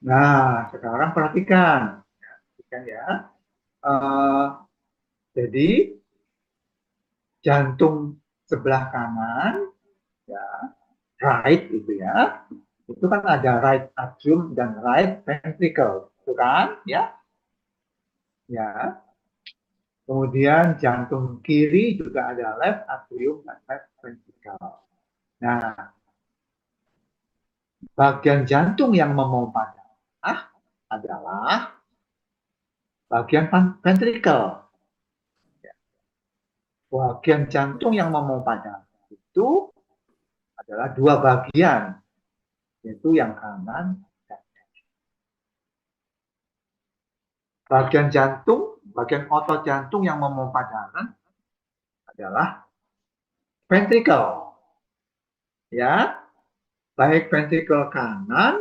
Nah, sekarang perhatikan. Perhatikan ya. Eh, jadi jantung sebelah kanan, ya, right itu ya, itu kan ada right atrium dan right ventricle, itu kan, ya, ya. Kemudian jantung kiri juga ada left atrium dan left ventricle. Nah, bagian jantung yang memompa darah adalah bagian ventricle. Bagian jantung yang memompa darah itu adalah dua bagian, yaitu yang kanan dan bagian jantung, bagian otot jantung yang memompa darah adalah ventricle, ya, baik ventricle kanan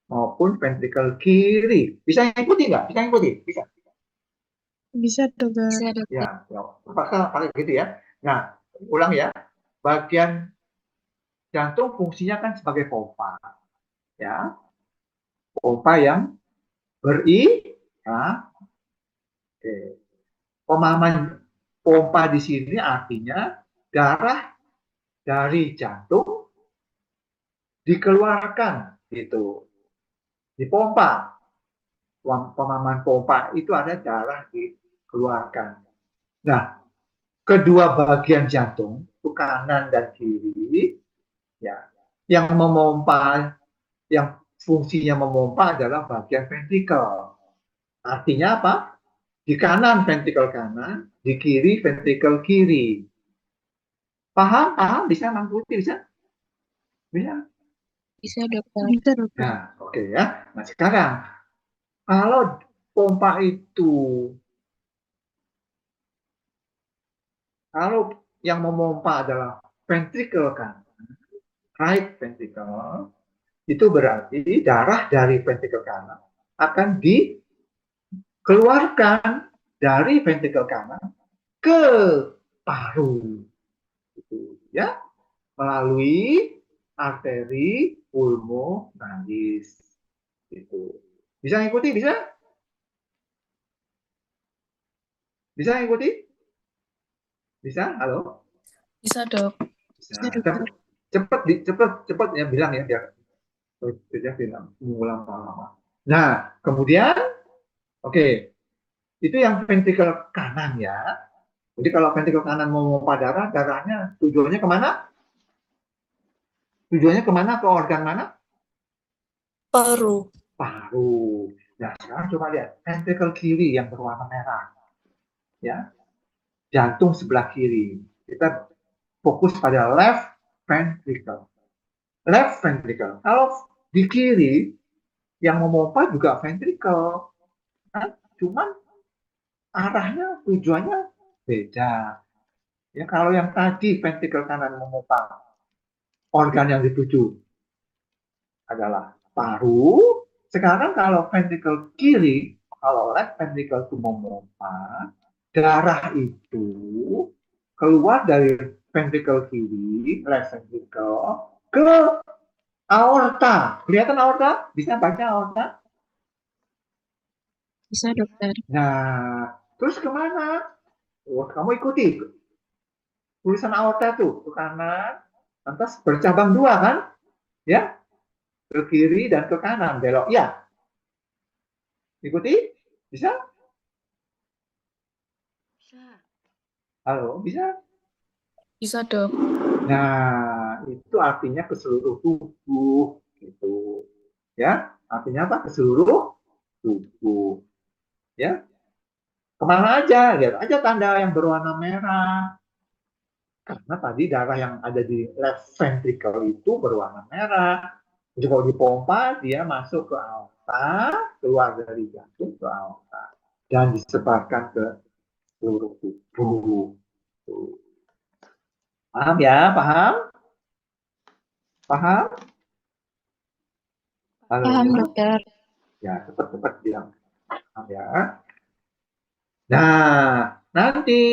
maupun ventricle kiri. Bisa ngikuti nggak? Bisa ngikuti? Bisa. Bisa, dokter. Bisa, dokter. Ya, terpaksa pakai gitu ya. Nah, ulang ya. Bagian jantung fungsinya kan sebagai pompa, ya, pompa yang berirama. Oke. Pemahaman pompa di sini artinya darah dari jantung dikeluarkan gitu, dipompa. Pemahaman pompa itu ada darah dikeluarkan. Nah, kedua bagian jantung, itu kanan dan kiri, ya, yang memompa, yang fungsinya memompa adalah bagian ventricle. Artinya apa? Di kanan ventricle kanan, di kiri ventricle kiri. Paham? Paham? Bisa mengikuti? Bisa? Bisa? Bisa, dokter. Bisa, dokter. Nah, oke ya. Nah, sekarang kalau pompa itu, kalau yang memompa adalah ventricle kanan, right ventricle, itu berarti darah dari ventricle kanan akan dikeluarkan dari ventricle kanan ke paru, gitu ya, melalui arteri pulmonalis. Gitu. Bisa ngikuti? Bisa? Bisa ngikuti? Bisa? Halo? Bisa, dok. Bisa. Cepet ya bilang ya biar tidak mengulang lama. Nah, kemudian, oke, itu yang ventricle kanan ya. Jadi kalau ventricle kanan mau pompa darah, darahnya tujuannya kemana? Tujuannya kemana? Ke organ mana? Paru. Paru. Nah, sekarang coba lihat ventricle kiri yang berwarna merah, ya, jantung sebelah kiri. Kita fokus pada left ventricle. Left ventricle. Kalau di kiri yang memompa juga ventricle, kan? Cuman arahnya, tujuannya beda. Ya, kalau yang tadi ventricle kanan memompa, organ yang dituju adalah paru. Sekarang kalau ventricle kiri, kalau left ventricle itu memompa, darah itu keluar dari ventricle kiri, left ventricle, ke aorta. Kelihatan aorta? Bisa baca aorta? Bisa, dokter. Nah, terus kemana? Oh, kamu ikuti tulisan aorta tuh ke kanan, lantas bercabang dua kan? Ya, ke kiri dan ke kanan belok. Ya, ikuti? Bisa? Bisa. Halo, bisa? Bisa, dok. Nah, itu artinya ke seluruh tubuh gitu. Ya, artinya apa? Ke seluruh tubuh. Ya, kemana aja? Lihat aja tanda yang berwarna merah. Karena tadi darah yang ada di left ventricle itu berwarna merah. Jadi kalau dipompa, dia masuk ke aorta, keluar dari jantung ke aorta, dan disebarkan ke seluruh tubuh. Paham ya? Paham? Paham? Halo? Paham, dokter. Ya, cepat-cepat bilang. Paham ya? Nah, nanti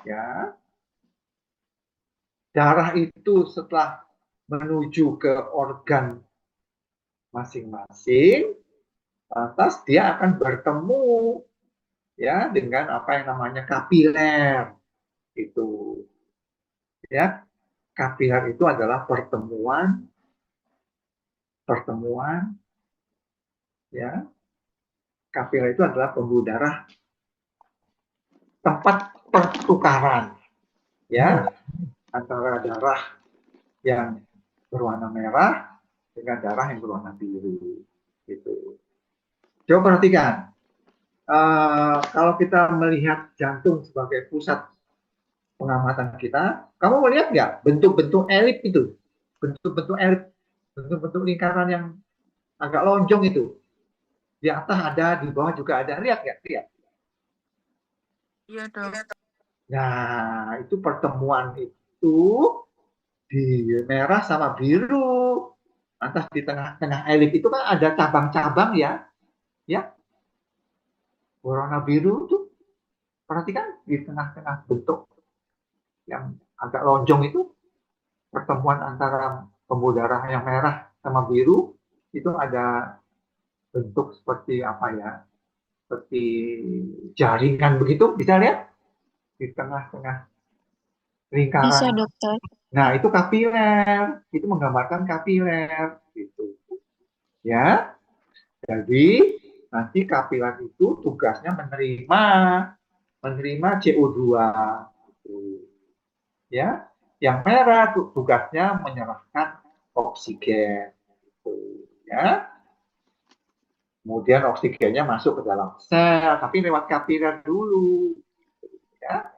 ya, darah itu setelah menuju ke organ masing-masing, lantas dia akan bertemu ya dengan apa yang namanya kapiler itu. Ya, kapiler itu adalah pertemuan ya. Kapiler itu adalah pembuluh darah, tempat pertukaran ya antara darah yang berwarna merah dengan darah yang berwarna biru gitu. Coba perhatikan, kalau kita melihat jantung sebagai pusat pengamatan kita, kamu melihat nggak bentuk-bentuk elip itu, bentuk-bentuk elip, bentuk-bentuk lingkaran yang agak lonjong itu, di atas ada, di bawah juga ada, lihat nggak? Lihat. Iya, Dok. Nah, itu pertemuan itu di merah sama biru. Lantas di tengah-tengah elip itu kan ada cabang-cabang ya, warna biru tuh. Perhatikan di tengah-tengah bentuk yang agak lonjong itu pertemuan antara pembuluh darah yang merah sama biru itu ada bentuk seperti apa ya? Seperti jaringan begitu, bisa lihat di tengah-tengah Bisa, lingkaran. Dokter. Nah, itu kapiler, itu menggambarkan kapiler gitu. Ya. Jadi nanti kapiler itu tugasnya menerima CO2 gitu. Ya. Yang merah tugasnya menyerahkan oksigen gitu. Ya. Kemudian oksigennya masuk ke dalam sel, tapi lewat kapiler dulu. Ya.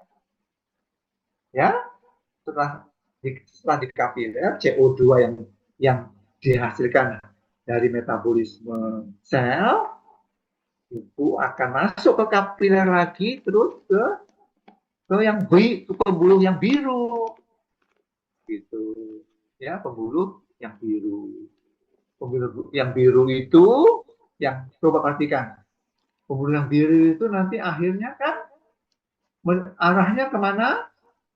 Ya. Setelah di kapiler, CO2 yang dihasilkan dari metabolisme sel itu akan masuk ke kapiler lagi, terus ke pembuluh yang biru gitu ya, pembuluh yang biru. Pembuluh yang biru itu yang coba perhatikan, pembuluh yang biru itu nanti akhirnya kan arahnya kemana?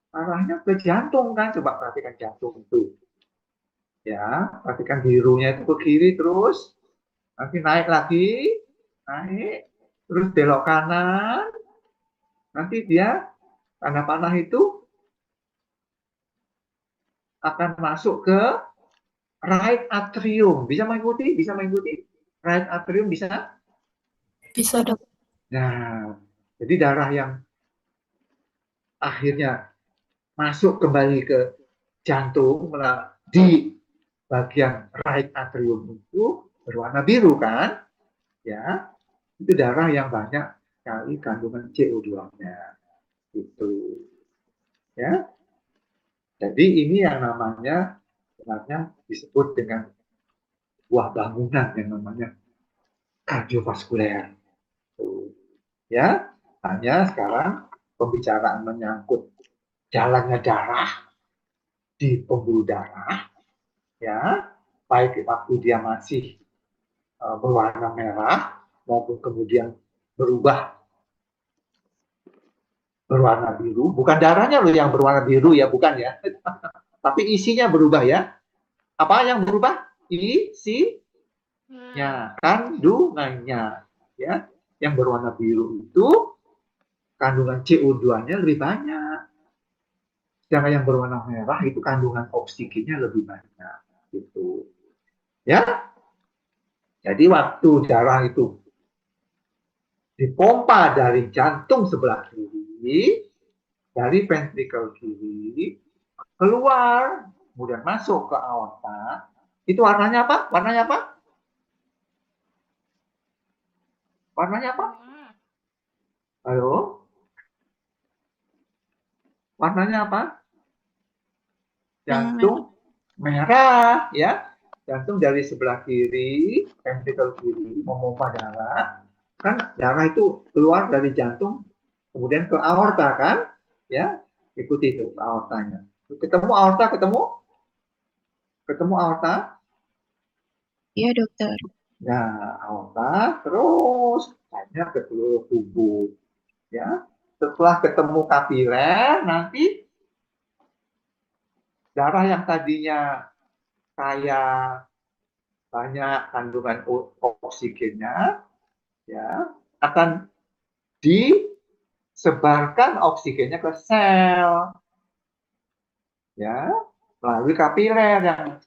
Arahnya ke jantung kan, coba perhatikan jantung itu ya, perhatikan birunya itu ke kiri, terus nanti naik lagi, naik terus belok kanan, nanti dia tanda panah itu akan masuk ke right atrium. Bisa mengikuti? Bisa mengikuti? Right atrium bisa? Bisa, Dok. Nah, jadi darah yang akhirnya masuk kembali ke jantung di bagian right atrium itu berwarna biru kan? Ya, itu darah yang banyak sekali kandungan CO2-nya. Itu. Ya. Jadi ini yang namanya sebenarnya disebut dengan buah bangunan yang namanya kardiovaskuler. Ya, hanya sekarang pembicaraan menyangkut jalannya darah di pembuluh darah, ya, baik waktu dia masih berwarna merah maupun kemudian berubah berwarna biru. Bukan darahnya loh yang berwarna biru ya, bukan ya. Tapi isinya berubah ya. Apa yang berubah? Isinya, kandungannya, ya. Yang berwarna biru itu kandungan CO2-nya lebih banyak. Sedangkan yang berwarna merah itu kandungan oksigennya lebih banyak. Gitu. Ya. Jadi waktu darah itu dipompa dari jantung sebelah kiri, dari ventrikel kiri, keluar, kemudian masuk ke aorta. Itu warnanya apa? Warnanya apa? Warnanya apa? Halo? Warnanya apa? Jantung merah, ya. Jantung dari sebelah kiri, ventrikel kiri, memompa darah. Kan darah itu keluar dari jantung, kemudian ke aorta kan? Ya, ikuti itu aortanya. Ketemu aorta, ketemu aorta. Iya, Dokter. Nah, aorta terus hanya ke seluruh tubuh. Ya, setelah ketemu kapiler, nanti darah yang tadinya kayak banyak kandungan oksigennya, ya, akan disebarkan oksigennya ke sel, ya, melalui kapiler yang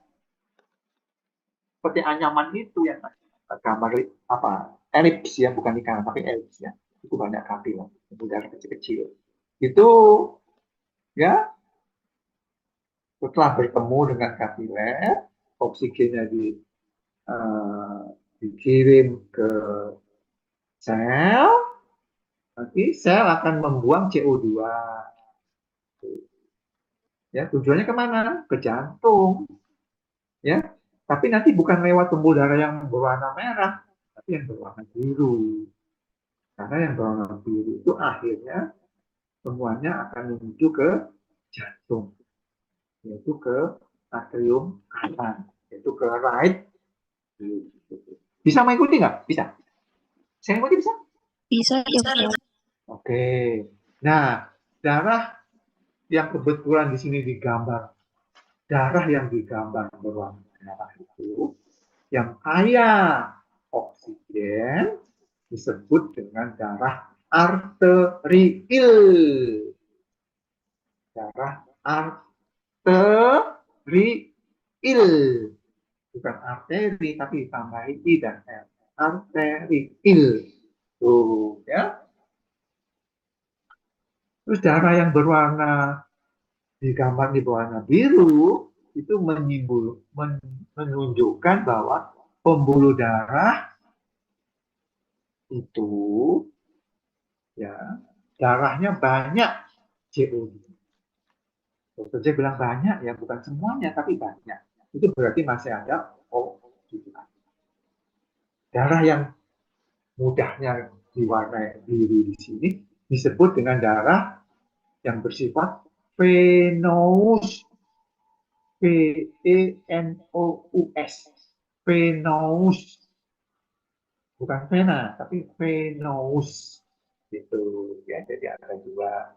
seperti anyaman itu yang gambar apa, elips ya, bukan lingkaran tapi elips ya, itu banyak kapiler, udara kecil-kecil. Itu ya, setelah bertemu dengan kapiler, oksigennya dikirim ke sel, nanti sel akan membuang CO2. Ya, tujuannya kemana? Ke jantung. Ya, tapi nanti bukan lewat pembuluh darah yang berwarna merah, tapi yang berwarna biru. Karena yang berwarna biru itu akhirnya semuanya akan menuju ke jantung, yaitu ke atrium kanan, yaitu ke right. Bisa mengikuti nggak? Bisa. Saya mengikuti bisa? Bisa, dokter. Oke. Nah, darah yang kebetulan di sini digambar, darah yang digambar berwarna merah itu, yang kaya oksigen, disebut dengan darah arteriil. Darah arteriil. Bukan arteri, tapi tambahin I dan R. Arteriil. Tuh, ya. Terus darah yang berwarna digambar di berwarna biru itu menunjukkan bahwa pembuluh darah itu ya darahnya banyak CO2. Dokter J bilang banyak ya, bukan semuanya tapi banyak. Itu berarti masih ada O2. Darah yang mudahnya diwarnai biru di sini disebut dengan darah yang bersifat venous. Venous. Venous. Bukan vena, tapi venous. Gitu ya. Jadi ada dua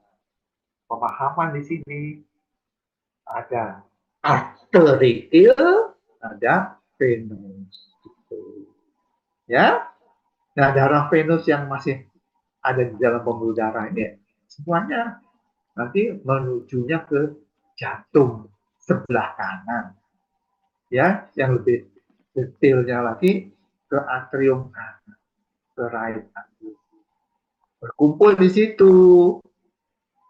pemahaman di sini. Ada arterial, ada venous. Gitu. Ya. Nah, darah venous yang masih ada di dalam pembuluh darah ini semuanya nanti menujunya ke jantung sebelah kanan. Ya, yang lebih detailnya lagi ke atrium kanan, ke right atrium. Berkumpul di situ.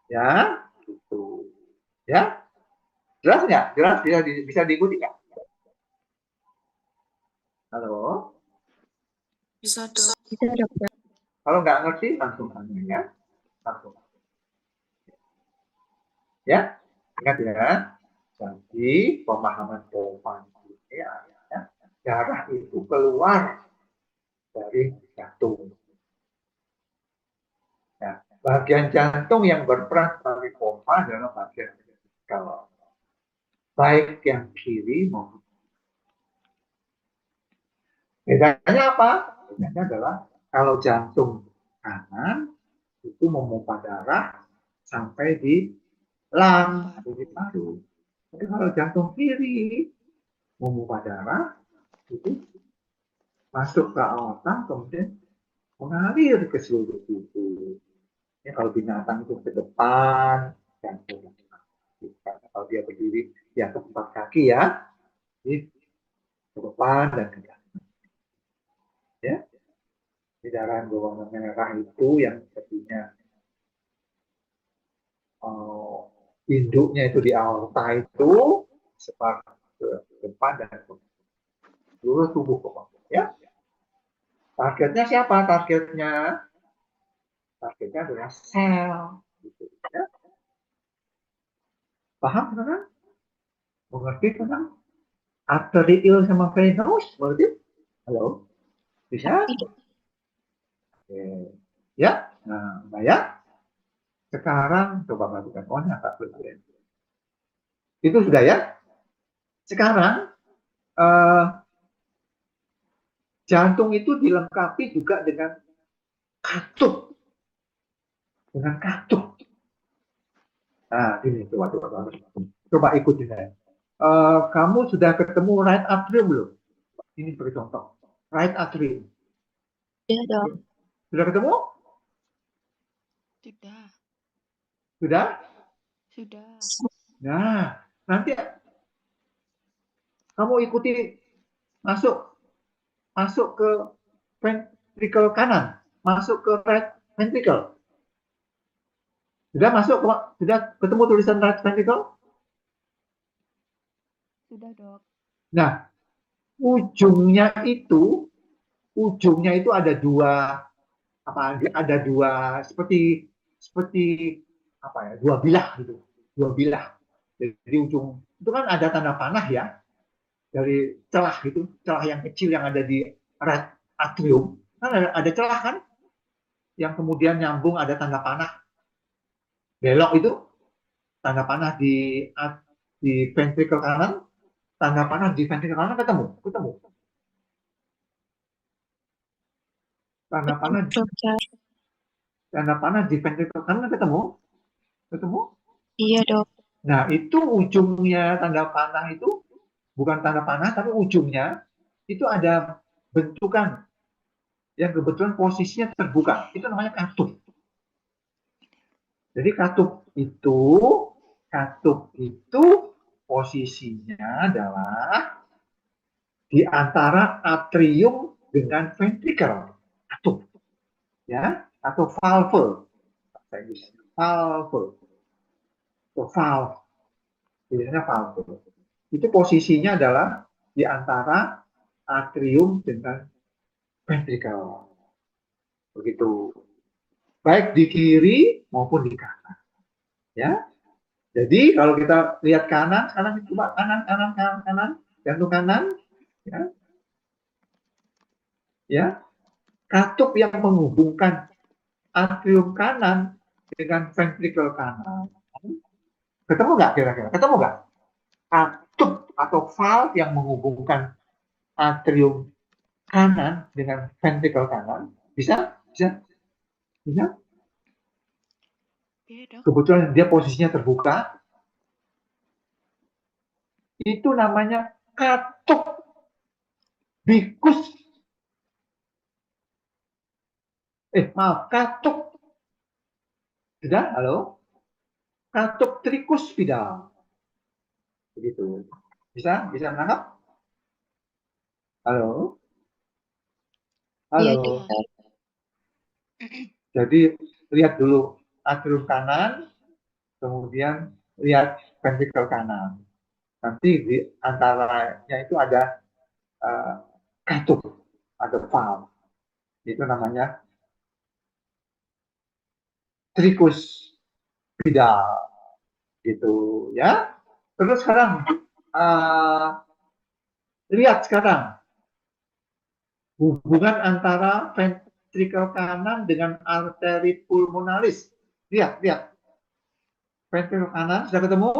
Ya, gitu. Ya. Jelas nggak? Jelas bisa diikuti nggak? Halo? Bisa, dok. Bisa, dokter. Kalau nggak ngerti, langsung tanya ya. Langsung. Ya, ingat ya. Jadi, pemahaman Topan ini adalah darah itu keluar dari jantung. Nah, bagian jantung yang berperan sebagai pompa adalah bagian kalau baik yang kiri maupun bedanya apa? Bedanya adalah kalau jantung kanan itu memompa darah sampai di lung atau di paru. Tapi kalau jantung kiri memompa darah itu masuk ke aorta kemudian mengalir ke seluruh tubuh. Ya, kalau binatang itu ke depan, jantung. Kalau dia berdiri, ya ke empat kaki ya, jadi ke depan dan ke belakang. Ya, di darah yang berwarna merah itu yang sepertinya induknya itu di aorta itu sebar ke depan dan ke seluruh tubuh pokoknya. Ya, targetnya siapa? Targetnya adalah sel. Gitu, ya. Paham sekarang? Mengerti sekarang? Arterial sama venous, mengerti? Halo? Bisa? Oke. Ya, nah, Mbak, sekarang coba perhatikan pokoknya Kak Presiden. Itu sudah ya. Sekarang jantung itu dilengkapi juga dengan katup. Dengan katup. Nah, ini coba ikutin saya. Kamu sudah ketemu right atrium belum? Ini sebagai contoh. Right atrium. Sudah dok. Sudah ketemu? Sudah. Sudah? Sudah. Nah, nanti kamu ikuti masuk ke ventricle kanan, masuk ke right ventricle. Sudah masuk? Sudah ketemu tulisan right ventricle? Sudah dok. Nah, ujungnya itu ada dua seperti apa ya, dua bilah gitu, dua bilah. Jadi ujung itu kan ada tanda panah ya, dari celah gitu, celah yang kecil yang ada di right atrium kan ada celah kan, yang kemudian nyambung ada tanda panah belok itu, tanda panah di ventricle kanan, tanda panah di ventricle kanan ketemu. Tanda panah Dokter. di ventricle kanan ketemu. Iya dok. Nah, itu ujungnya tanda panah itu bukan tanda panah, tapi ujungnya itu ada bentukan yang kebetulan posisinya terbuka. Itu namanya katup. Jadi katup itu posisinya adalah di antara atrium dengan ventricle. Katup. Ya, atau valve. Valve. Biasanya valve. Itu posisinya adalah di antara atrium dengan ventricle. Begitu. Baik di kiri maupun di kanan. Ya. Jadi kalau kita lihat kanan, coba kanan, jantung kanan, ya. Ya. Katup yang menghubungkan atrium kanan dengan ventricle kanan. Ketemu nggak kira-kira? Ketemu nggak? Katup atau valve yang menghubungkan atrium kanan dengan ventricle kanan. Bisa? Kebetulan dia posisinya terbuka. Itu namanya katup bikus. Katup. Sudah? Halo? Katup trikuspidal. Begitu. Bisa menangkap? Halo? Iya dokter. Jadi lihat dulu atrium kanan, kemudian lihat ventricle kanan. Nanti di antaranya itu ada katup, ada valve. Itu namanya trikuspidal. Gitu ya. Terus sekarang lihat sekarang hubungan antara ventricle kanan dengan arteri pulmonalis. Lihat. Ventricle kanan sudah ketemu?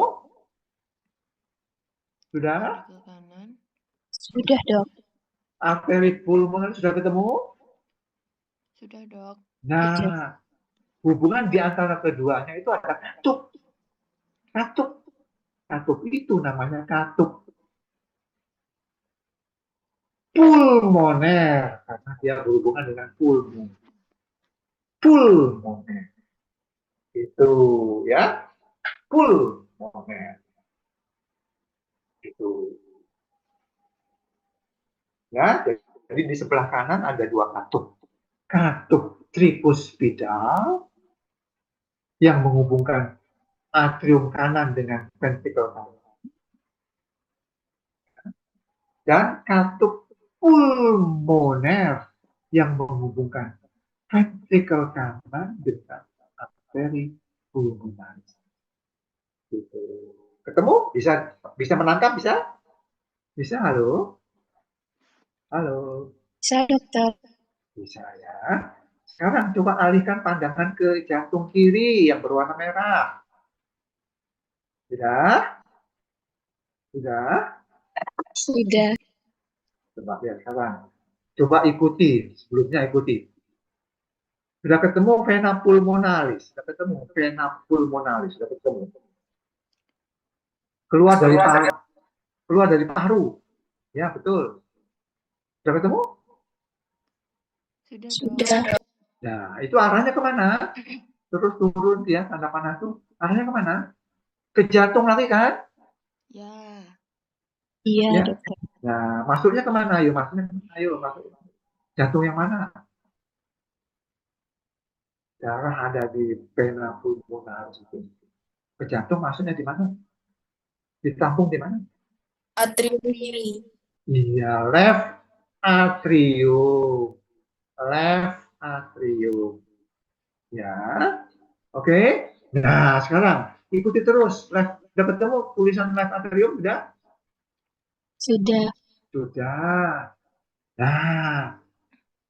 Sudah? Sudah dok. Arteri pulmonalis sudah ketemu? Sudah dok. Nah, hubungan di antara keduanya itu ada katup. Katup itu namanya katup pulmoner karena dia berhubungan dengan pulmoner. Itu ya, pulmoner. Itu. Ya, jadi di sebelah kanan ada dua katup. Katup trikuspidal yang menghubungkan atrium kanan dengan ventricle kanan. Dan katup pulmoner yang menghubungkan ventricle kanan dengan arteri pulmonalis. Gitu. Ketemu? Bisa menangkap? Bisa? Halo? Bisa dokter. Bisa ya. Sekarang coba alihkan pandangan ke jantung kiri yang berwarna merah. Sudah? Coba lihat sekarang. Coba ikuti. Sebelumnya ikuti. Sudah ketemu vena pulmonalis. Sudah ketemu. Keluar dari paru. Ya, betul. Sudah ketemu? Sudah, Sudah. Dok. Nah, itu arahnya kemana? Terus turun ya, tanda panah itu. Arahnya kemana? Ke jantung lagi kan? Ya. Iya, Ya. dokter. Nah, masuknya kemana? Ayo, masuknya kemana? Ayo, masuk. Jantung yang mana? Darah ada di vena pulmonalis itu. Ke jantung masuknya di mana? Ditampung di mana? Atrium kiri. Iya, left atrium. Left atrium. Ya, oke. Nah, sekarang ikuti terus. Left, udah ketemu tulisan left atrium? Udah? Sudah. Sudah. Nah,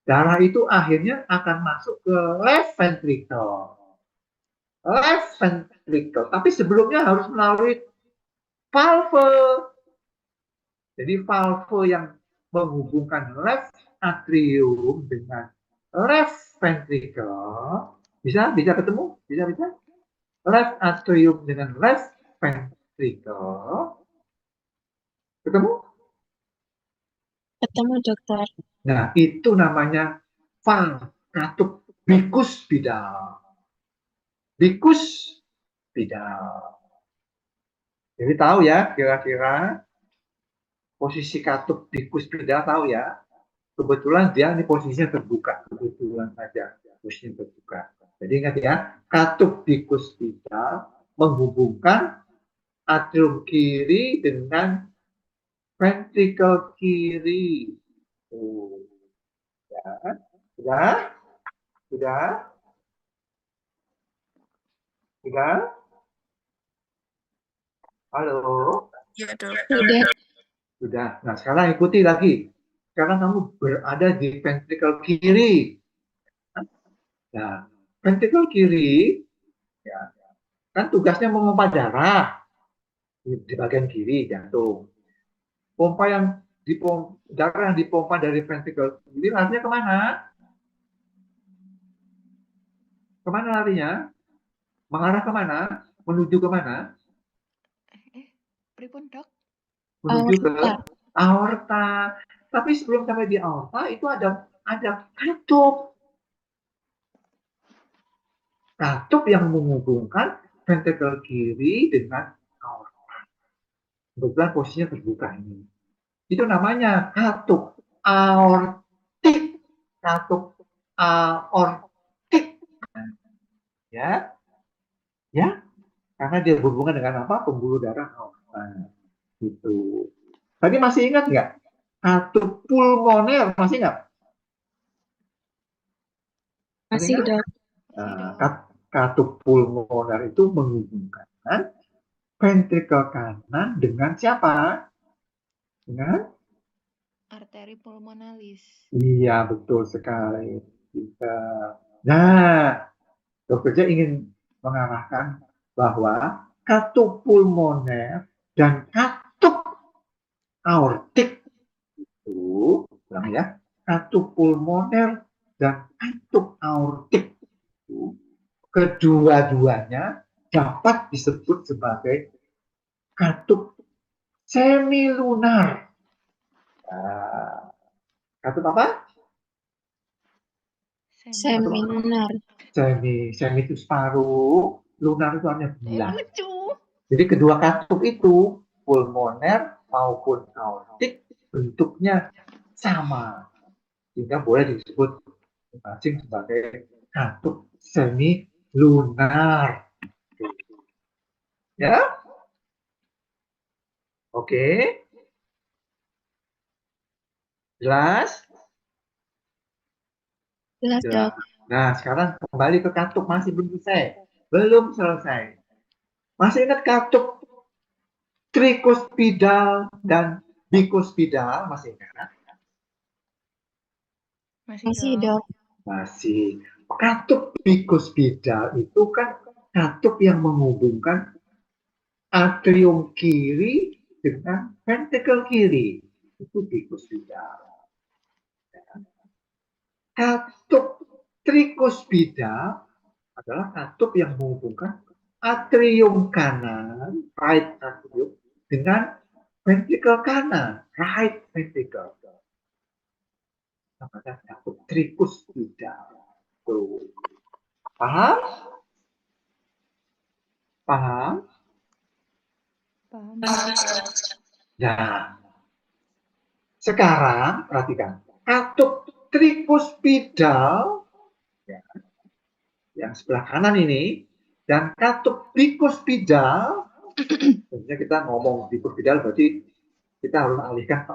darah itu akhirnya akan masuk ke left ventricle. Left ventricle. Tapi sebelumnya harus melalui valve. Jadi valve yang menghubungkan left atrium dengan left ventricle bisa ketemu? Bisa? Left atrium dengan left ventricle ketemu? Ketemu, dokter. Nah, itu namanya valve katup bikuspidal. Bikuspidal. Jadi tahu ya kira-kira posisi katup bikuspidal tahu ya. Kebetulan dia ini posisinya terbuka, kebetulan saja posisinya terbuka. Jadi ingat ya, katup bikuspidal menghubungkan atrium kiri dengan ventricle kiri. Ya. Sudah? Sudah? Sudah? Halo? Iya, dok. Sudah. Sudah. Nah, sekarang ikuti lagi. Sekarang kamu berada di ventricle kiri. Nah, ventricle kiri, ya, kan tugasnya memompa darah di bagian kiri jantung. Pompa yang darah yang dipompa dari ventricle kiri larinya kemana? Kemana larinya? Mengarah kemana? Menuju kemana? Pripun, Dok? Menuju ke Aorta. aorta. Tapi sebelum sampai di aorta itu ada katup. Katup yang menghubungkan ventricle kiri dengan aorta. Kebetulan posisinya terbuka ini. Itu namanya katup aortik. Katup aortik. Ya, ya, karena dia berhubungan dengan apa? Pembuluh darah aorta. Gitu. Tadi masih ingat nggak? Katup pulmoner masih nggak? Masih, Ingat? dok. Katup pulmoner itu menghubungkan ventricle kanan dengan siapa? Dengan? Arteri pulmonalis. Iya, betul sekali. Bisa. Nah, dokternya ingin mengarahkan bahwa katup pulmoner dan katup aortik itu, ulang ya, katup pulmoner dan katup aortik itu, kedua-duanya dapat disebut sebagai katup semilunar. Nah, katup apa? Semilunar. Semi itu separuh, lunar itu hanya bulan. Lucu. Jadi kedua katup itu, pulmoner maupun aortik, bentuknya sama. Sehingga boleh disebut masing sebagai katup semi lunar. Ya, oke, jelas? Jelas, dok. Nah, sekarang kembali ke katup, masih belum selesai. Masih ingat katup trikuspidal dan bikuspidal? Masih ingat? Masih, dok. Masih. Katup bikuspidal itu kan katup yang menghubungkan atrium kiri dengan ventricle kiri. Itu bikuspidal. Katup trikuspidal adalah katup yang menghubungkan atrium kanan, right atrium, dengan ventricle kanan, right ventricle. namanya katup trikuspidal. Tuh. Paham? Paham? Paham. Nah, sekarang perhatikan. Katup trikuspidal ya, yang sebelah kanan ini dan katup bikuspidal. Tentunya kita ngomong bikuspidal berarti kita harus alihkan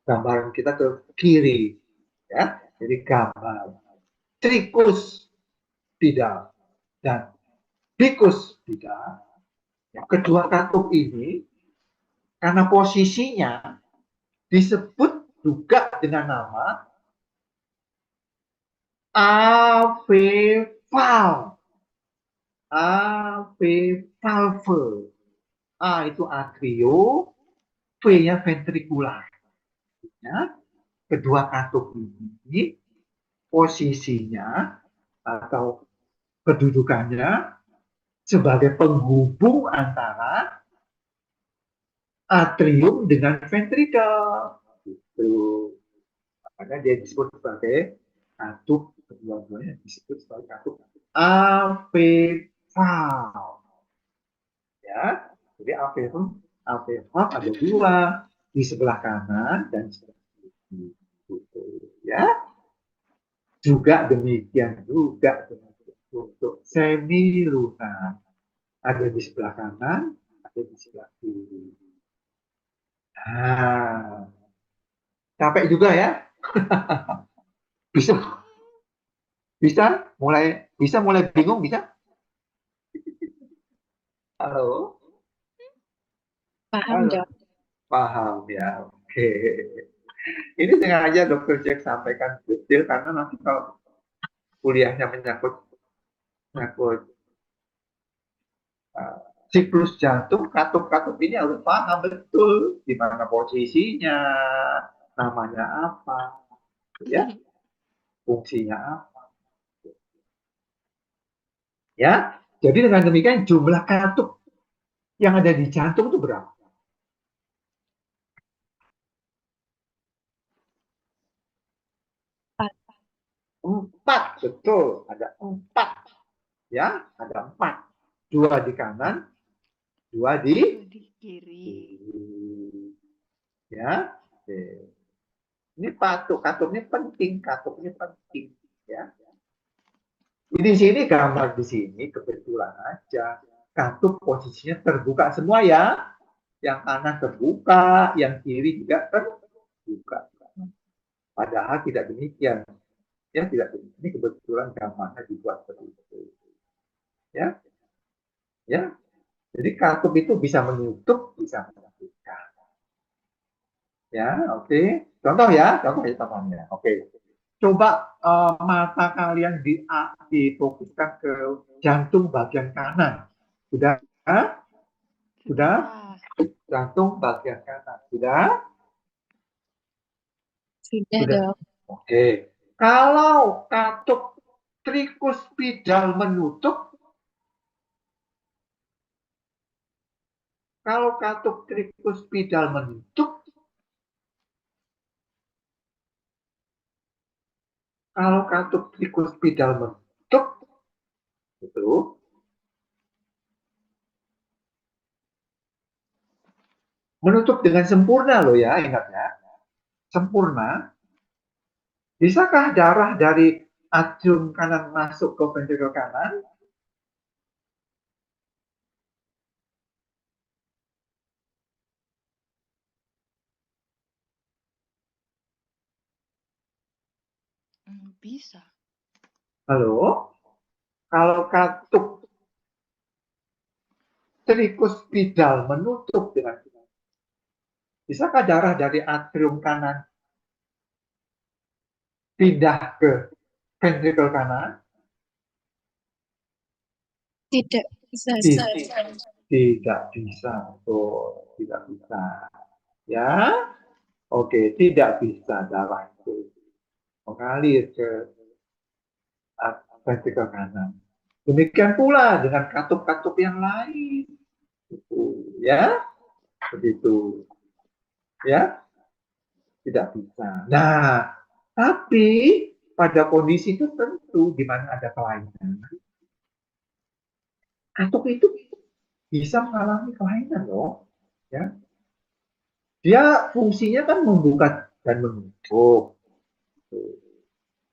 gambaran kita ke kiri, ya. Jadi gambar trikuspidal dan bikuspidal. Ya, kedua katup ini karena posisinya disebut juga dengan nama AV valve. AV valve. A itu atrio, V-nya ventrikular. Ya, kedua katup ini posisinya atau kedudukannya sebagai penghubung antara atrium dengan ventrikel. Itu. Makanya dia disebut sebagai katup, kedua-duanya disebut sebagai katup AV valve. Ya, jadi AV valve ada dua, di sebelah kanan dan sebelah kiri. Gitu, ya. Juga demikian juga untuk semilunar. Ada di sebelah kanan, ada di sebelah kiri. Nah, capek juga ya? Bisa bisa mulai bingung bisa? Halo? Paham, Halo. Dok. Paham ya. Oke. Ini sengaja Dokter Jack sampaikan detail karena nanti kalau kuliahnya menyangkut uh, siklus jantung, katup-katup ini harus paham betul di mana posisinya, namanya apa, ya, fungsinya apa. Ya, jadi dengan demikian jumlah katup yang ada di jantung itu berapa? 4, betul. Ada 4. Ya, ada 4. 2 di kanan, 2 di kiri. Ya. Oke. Ini katup ini penting, ya. Di sini gambar di sini kebetulan aja katup posisinya terbuka semua ya. Yang kanan terbuka, yang kiri juga terbuka. Padahal tidak demikian. Ya, tidak demikian. Ini kebetulan gambarnya dibuat seperti itu. Ya. Ya. Jadi katup itu bisa menutup, bisa membuka. Ya, oke. Contohnya. Oke. Coba mata kalian difokuskan ke jantung bagian kanan. Sudah? Sudah? Jantung bagian kanan. Sudah? Sudah, Sudah. Dok. Oke. Kalau katup trikuspidal menutup, itu menutup dengan sempurna loh ya, ingat ya. Sempurna. Bisakah darah dari atrium kanan masuk ke ventrikel kanan? Bisa. Halo? Kalau katup trikuspidal menutup dengan bisakah darah dari atrium kanan pindah ke ventrikel kanan? Tidak bisa. Tidak bisa. Oh, tidak bisa. Ya, oke, tidak bisa darah itu mengalir ke ventrikel kanan. Demikian pula dengan katup-katup yang lain. Ya, begitu. Ya, tidak bisa. Nah, Tapi pada kondisi tertentu di mana ada kelainan, katup itu bisa mengalami kelainan loh. Ya. Dia fungsinya kan membuka dan menutup.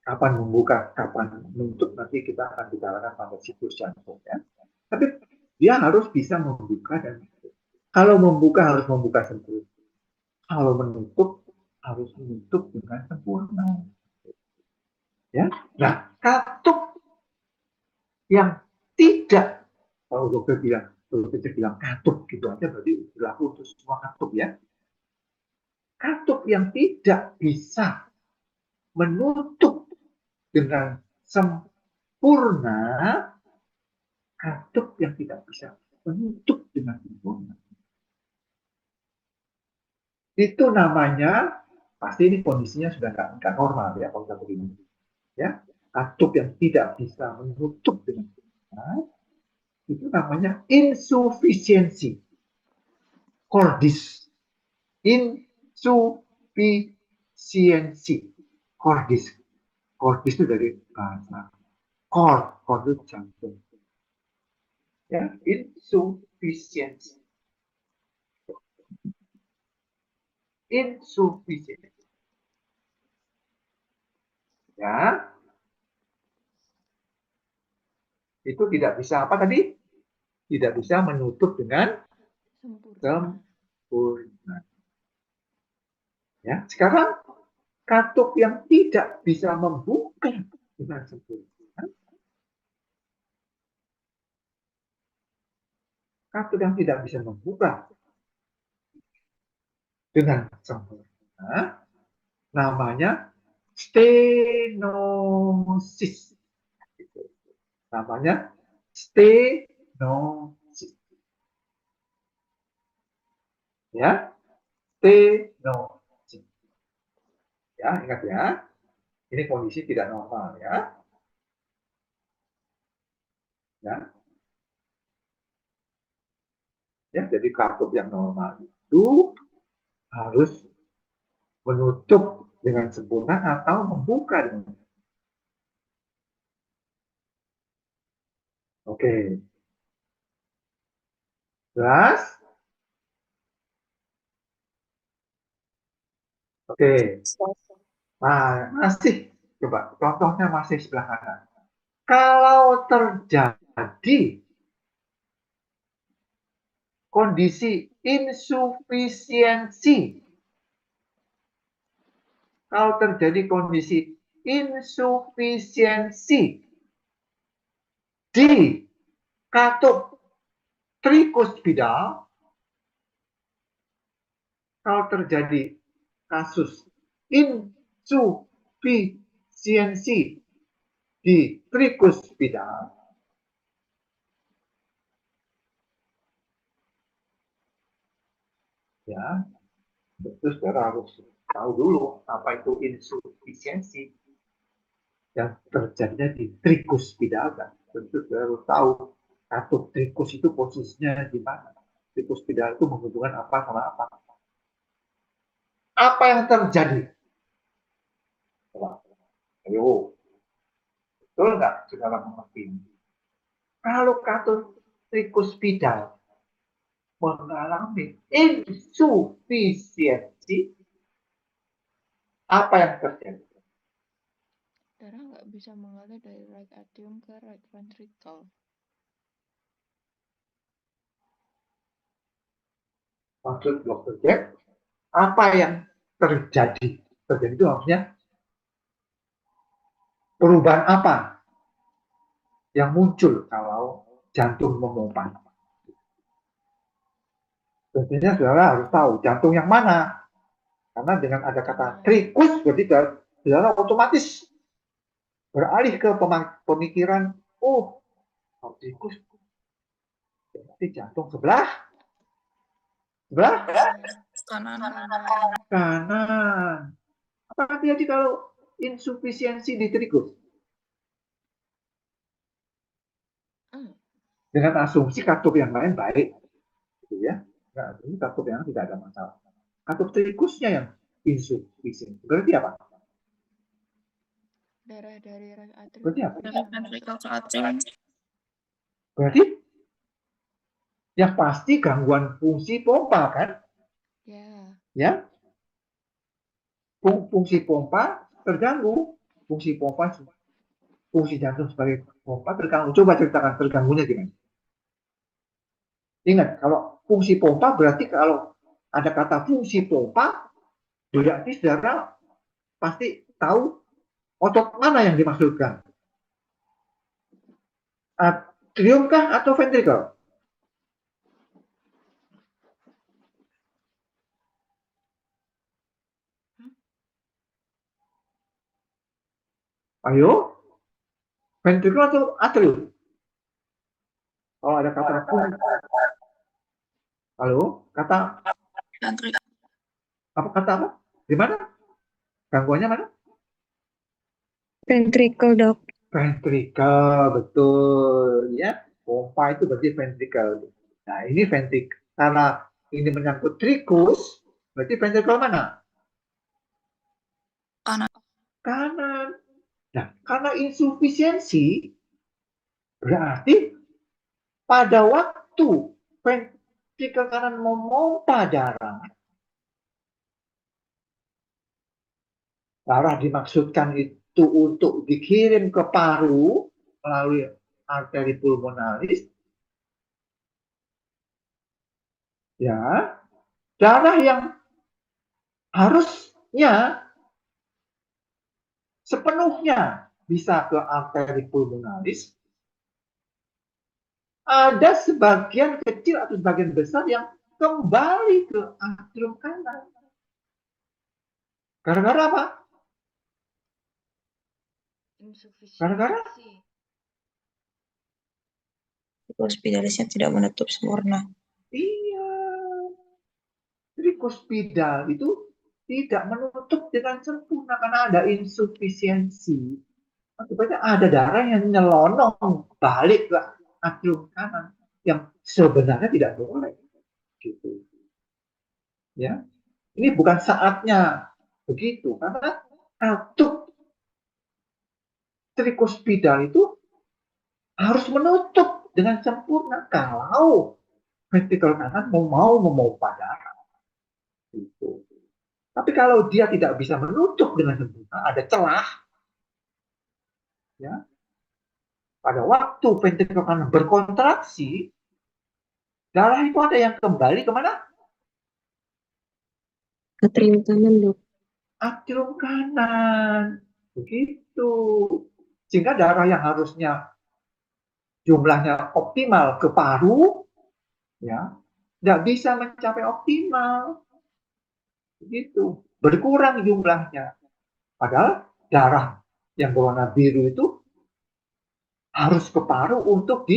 Kapan membuka, kapan menutup, nanti kita akan bicarakan pada siklus jantung. Ya. Tapi dia harus bisa membuka dan menutup. Kalau membuka harus membuka sempurna. Kalau menutup harus menutup dengan sempurna. Ya. Nah, katup yang tidak, kalau dokter bilang katup gitu aja berarti berlaku untuk semua katup ya. Katup yang tidak bisa menutup dengan sempurna, katup yang tidak bisa menutup dengan sempurna. Itu namanya, pasti ini kondisinya sudah nggak normal ya kalau kita begini. Ya, katup yang tidak bisa menutup dengan sempurna, itu namanya insufisiensi. Cordis. Insufisiensi. Cordis. Cordis itu dari bahasa cord itu jantung. Ya, insufisiensi. Insufisiensi. Ya. Itu tidak bisa apa tadi? Tidak bisa menutup dengan sempurna. Ya, sekarang katup yang tidak bisa membuka dengan sempurna. Katup yang tidak bisa membuka dengan sempurna namanya stenosis. Namanya stenosis. Ya, stenosis. Ya, ingat ya. Ini kondisi tidak normal ya. Ya. Ya, jadi katup yang normal itu harus menutup dengan sempurna atau membuka dengan. Oke. Jelas? Oke. Nah, masih coba contohnya masih sebelah kanan. Kalau terjadi kondisi insufisiensi, kalau terjadi kondisi insufisiensi di katup trikuspidal, kalau terjadi kasus insufisiensi di trikuspidal, ya, terus saudara harus tahu dulu apa itu insufisiensi yang terjadinya di trikuspidal. Tentu saudara harus tahu katup trikus itu posisinya di mana. Trikuspidal itu menghubungkan apa sama apa. Apa yang terjadi? Ayo, betul nggak saudara mengerti? Kalau katup trikuspidal mengalami insufisiensi, apa yang terjadi? Darah nggak bisa mengalir dari right atrium ke right ventricle. Maksud dokter Jack, apa yang terjadi? Terjadi itu maksudnya perubahan apa yang muncul kalau jantung memompa? Tentunya saudara harus tahu jantung yang mana. Karena dengan ada kata trikus, berarti saudara otomatis beralih ke pemikiran, oh, trikus berarti jantung sebelah Kanan. kanan. Apa terjadi kalau insufisiensi di trikus? Dengan asumsi katup yang lain baik, gitu ya. Nah, ini katup yang tidak ada masalah. Katup trikusnya yang insufisiensi. Berarti apa? Darah dari right atrium Berarti apa? bisa Dari masuk. ventricle ke atrium. Berarti yang pasti gangguan fungsi pompa kan? Ya, Ya, fungsi pompa terganggu. Fungsi jantung sebagai pompa terganggu. Coba ceritakan terganggunya gimana? Ingat, kalau fungsi pompa berarti kalau ada kata fungsi pompa, berarti saudara pasti tahu otot mana yang dimaksudkan. Atrium kah atau ventricle? Ayo, ventricle atau atrium? Kalau ada kata halo, kata Ventricle. kata apa? Di mana? Gangguannya mana? Ventricle, Dok. Ventricle, betul ya. Pompa itu berarti ventricle. Nah, ini ventricle. Karena ini menyangkut trikus, berarti ventricle mana? Kanan. Kanan. Nah, karena insufisiensi, berarti pada waktu ventricle kanan memompa darah dimaksudkan itu untuk dikirim ke paru melalui arteri pulmonalis, ya, darah yang harusnya sepenuhnya bisa ke arteri pulmonalis, ada sebagian kecil atau sebagian besar yang kembali ke atrium kanan. Gara-gara apa? Gara-gara Hospitalisnya tidak menutup sempurna. iya. Trikospidal itu tidak menutup dengan sempurna karena ada insufisiensi. Akibatnya ada darah yang nyelonong balik ke atrium kanan yang sebenarnya tidak boleh. Gitu. Ya, ini bukan saatnya begitu karena katup trikospidal itu harus menutup dengan sempurna kalau ventrikel kanan mau memompa darah. Gitu. Tapi kalau dia tidak bisa menutup dengan sempurna, ada celah, ya, pada waktu ventrikel kanan berkontraksi, darah itu ada yang kembali kemana? Atrium kanan, Dok. Atrium kanan. Begitu. Sehingga darah yang harusnya jumlahnya optimal ke paru, ya, tidak bisa mencapai optimal. Begitu. Berkurang jumlahnya. Padahal darah yang berwarna biru itu harus ke paru untuk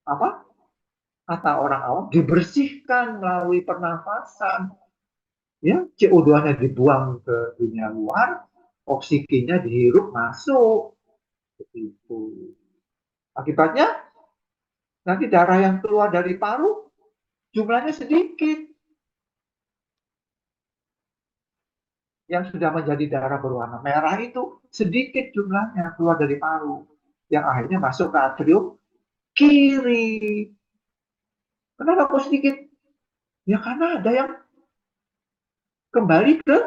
apa? Kata orang awam dibersihkan melalui pernafasan. Ya, CO2-nya dibuang ke dunia luar, oksigennya dihirup masuk. Begitu. Akibatnya nanti darah yang keluar dari paru jumlahnya sedikit. Yang sudah menjadi darah berwarna merah itu sedikit jumlahnya keluar dari paru. Yang akhirnya masuk ke atrium kiri. Kenapa kok sedikit? Ya karena ada yang kembali ke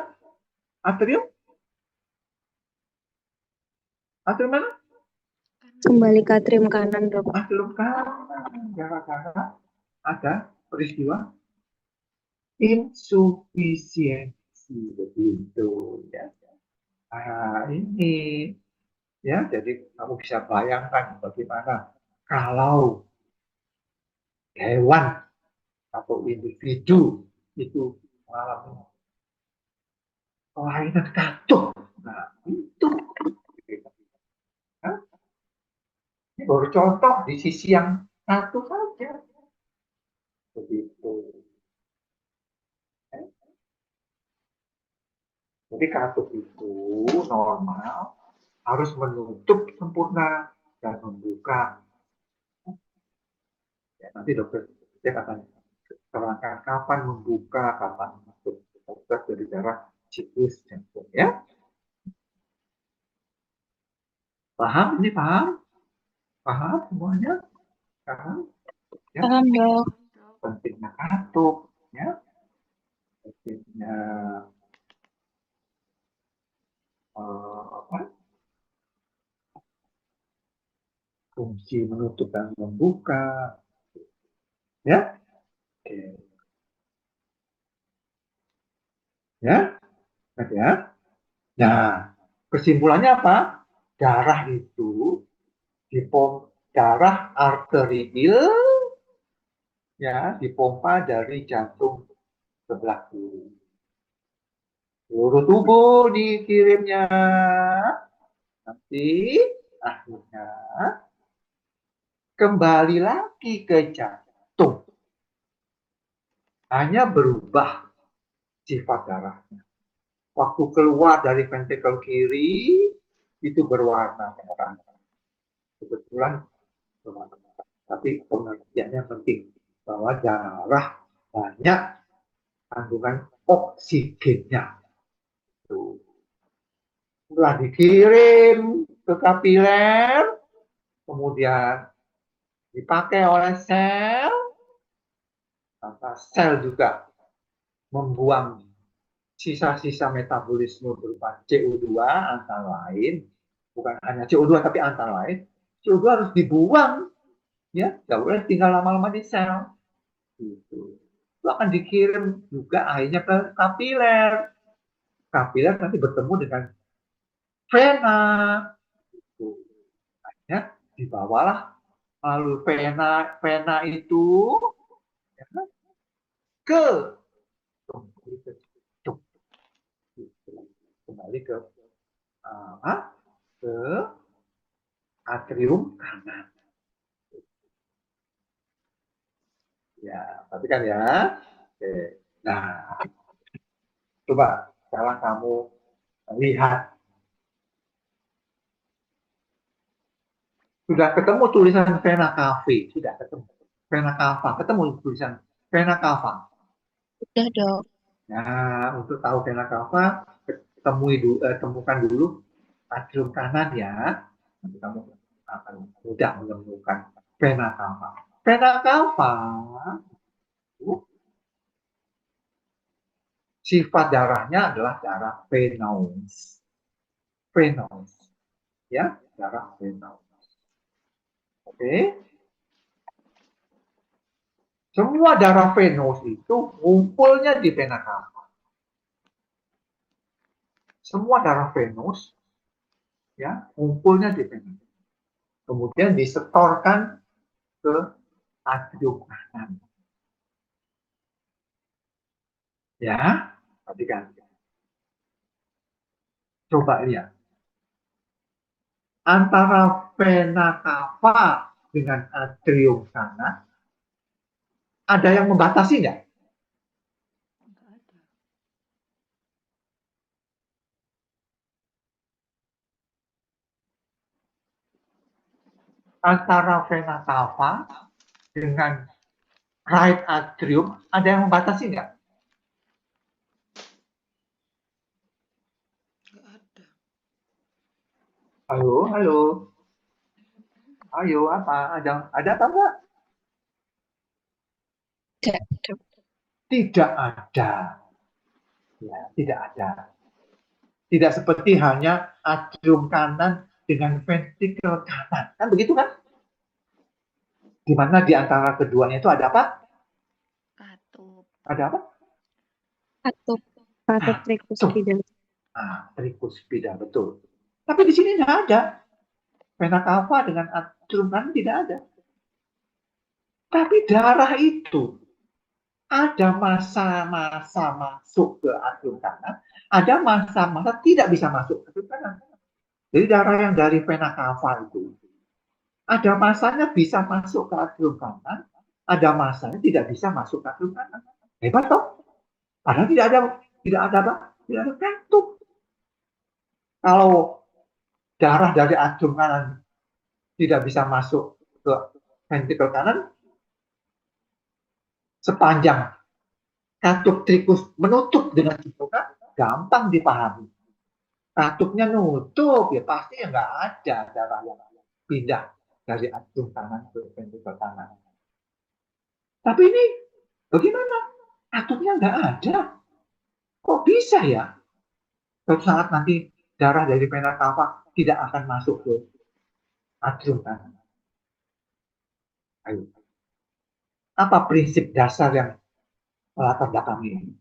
atrium. Atrium mana? Kembali ke atrium kanan, Dok. Atrium kanan. Gara-gara ada peristiwa insufisiensi begitu ya. Nah, ini ya, jadi kamu bisa bayangkan bagaimana kalau hewan atau individu itu mengalami kelainan katup. Nah, itu. Nah, ini baru contoh di sisi yang satu saja. Begitu. Jadi katup itu normal harus menutup sempurna dan membuka. Ya, nanti dokter dia akan terangkan kapan membuka, kapan menutup. Dokter dari darah siklus jantung ya. Paham? Ini paham? Paham semuanya? Paham? Ya, Paham, Dok. pentingnya katup, ya, pentingnya apa? Fungsi menutup dan membuka, ya, oke, ya, ya. Nah, kesimpulannya apa? Darah itu darah arterial, ya, dipompa dari jantung sebelah kiri. Seluruh tubuh dikirimnya, nanti akhirnya kembali lagi ke jantung. Hanya berubah sifat darahnya. Waktu keluar dari ventrikel kiri, itu berwarna merah. Kebetulan berwarna merah. Tapi pengertiannya penting, bahwa darah banyak kandungan oksigennya. Setelah dikirim ke kapiler, kemudian dipakai oleh sel, maka sel juga membuang sisa-sisa metabolisme berupa CO2 antara lain, bukan hanya CO2 tapi antara lain, CO2 harus dibuang, ya, nggak boleh tinggal lama-lama di sel. Gitu. Itu akan dikirim juga akhirnya ke kapiler. Kapiler nanti bertemu dengan vena. Gitu. Akhirnya dibawalah lalu vena itu, ya, ke kembali ke ke atrium kanan. Ya, perhatikan ya. Oke. Nah, coba sekarang kamu lihat. Sudah ketemu tulisan vena cava? Sudah ketemu. Vena cava, ketemu tulisan vena cava. Udah, Dok. Nah, untuk tahu vena cava, temukan dulu atrium kanan ya. Nanti kamu akan mudah menemukan vena cava. Vena cava sifat darahnya adalah darah venous. Venous, ya, darah venous. Oke. Semua darah venous itu ngumpulnya di vena cava. Semua darah venous, ya, ngumpulnya di vena. Kemudian disetorkan ke atrium kanan. Ya, perhatikan. Coba lihat. Antara vena cava dengan atrium kanan, ada yang membatasi nggak? Nggak ada. Antara vena cava dengan right atrium, ada yang membatasi nggak? Nggak ada. Halo, halo. Ayo, apa? Ada apa enggak? Tidak, Dok. Tidak ada. Ya, tidak ada. Tidak seperti hanya atrium kanan dengan ventrikel kanan. Kan begitu kan? Di mana di antara keduanya itu ada apa? Katup. Ada apa? Katup. Katup tricuspida. Tricuspida, betul. Tapi di sini tidak ada. Vena cava dengan atrium kanan tidak ada. Tapi darah itu ada masa-masa masuk ke atrium kanan, ada masa-masa tidak bisa masuk ke atrium kanan. Jadi darah yang dari vena cava itu ada masanya bisa masuk ke atrium kanan, ada masanya tidak bisa masuk ke atrium kanan. Hebat toh? Padahal tidak ada katup. Kalau darah dari atrium kanan tidak bisa masuk ke ventrikel kanan, sepanjang katup trikus menutup dengan simpulkan, gampang dipahami. Katupnya nutup, ya pasti ya nggak ada darah yang pindah dari atrium kanan ke ventrikel kanan. Tapi ini bagaimana? Katupnya nggak ada. Kok bisa ya? Suatu saat nanti darah dari vena cava tidak akan masuk ke atrium kanan. Ayo. Apa prinsip dasar yang melatar belakang ini?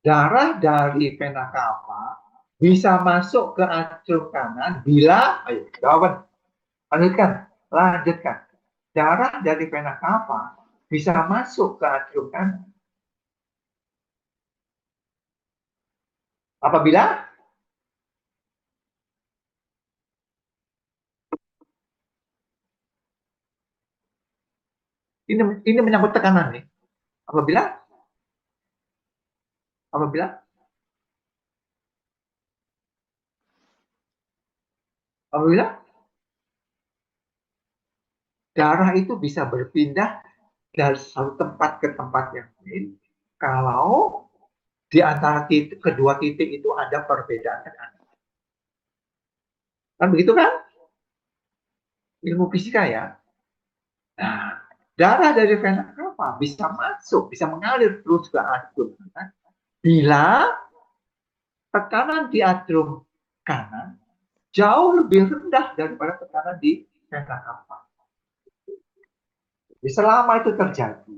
Darah dari vena cava bisa masuk ke atrium kanan bila, ayo jawaban, lanjutkan. Darah dari vena cava bisa masuk ke atrium kanan apabila ini menyangkut tekanan nih. Apabila darah itu bisa berpindah dari satu tempat ke tempat yang lain kalau di antara kedua titik itu ada perbedaan tekanan. Kan begitu kan? Ilmu fisika ya. Nah, darah dari vena cava bisa masuk, bisa mengalir terus ke atrium kanan bila tekanan di atrium kanan jauh lebih rendah daripada tekanan di vena cava. Jadi selama itu terjadi,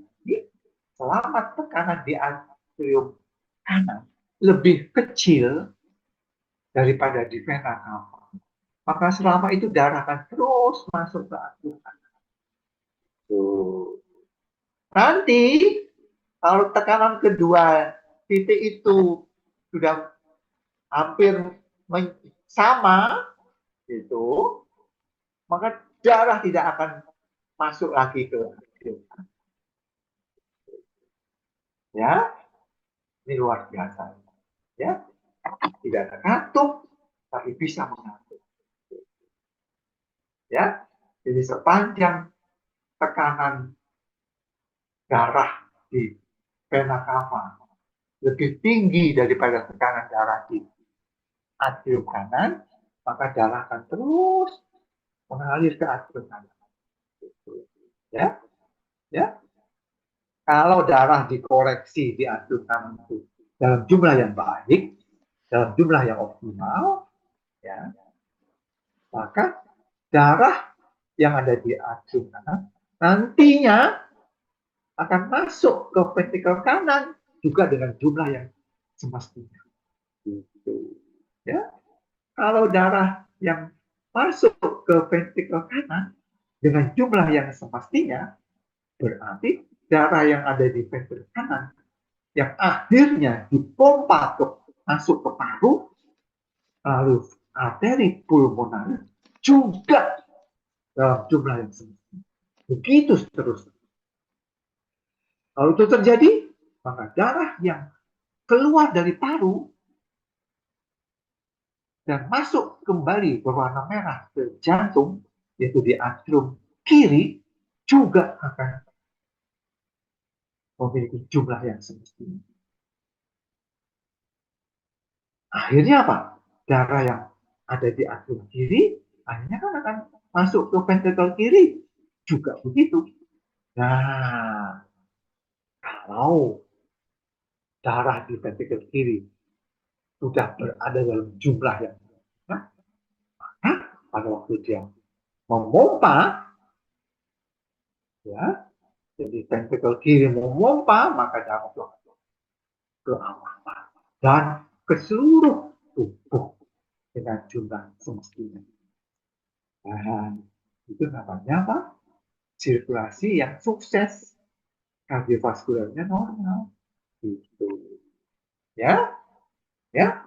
selama tekanan di atrium kanan lebih kecil daripada di vena cava, maka selama itu darah akan terus masuk ke atrium kanan. Nanti kalau tekanan kedua titik itu sudah hampir sama, itu maka darah tidak akan masuk lagi ke atrium. Ya, ini luar biasa. Ya, tidak ada katup, tapi bisa mengatur. Ya, jadi sepanjang tekanan darah di vena cava lebih tinggi daripada tekanan darah di atrium kanan, maka darah akan terus mengalir ke atrium kanan. Ya, ya. Kalau darah dikoreksi di atrium kanan itu dalam jumlah yang baik, dalam jumlah yang optimal, ya, maka darah yang ada di atrium kanan nantinya akan masuk ke ventrikel kanan juga dengan jumlah yang semestinya. Gitu. Ya, kalau darah yang masuk ke ventrikel kanan dengan jumlah yang semestinya, berarti darah yang ada di ventrikel kanan yang akhirnya dipompa masuk ke paru, lalu arteri pulmoner juga dalam jumlah yang semestinya. Begitu seterusnya. Kalau itu terjadi, maka darah yang keluar dari paru dan masuk kembali berwarna merah ke jantung, yaitu di atrium kiri, juga akan memiliki jumlah yang semestinya. Akhirnya apa? Darah yang ada di atrium kiri, akhirnya kan akan masuk ke ventrikel kiri, juga begitu. Nah, kalau darah di ventrikel kiri sudah berada dalam jumlah yang banyak, maka pada waktu dia memompa, ya, jadi ventrikel kiri memompa, maka darah itu ke awal dan ke seluruh tubuh dengan jumlah semestinya. Dan itu namanya apa? Sirkulasi yang sukses, kardiovaskularnya normal. Gitu. Ya, ya.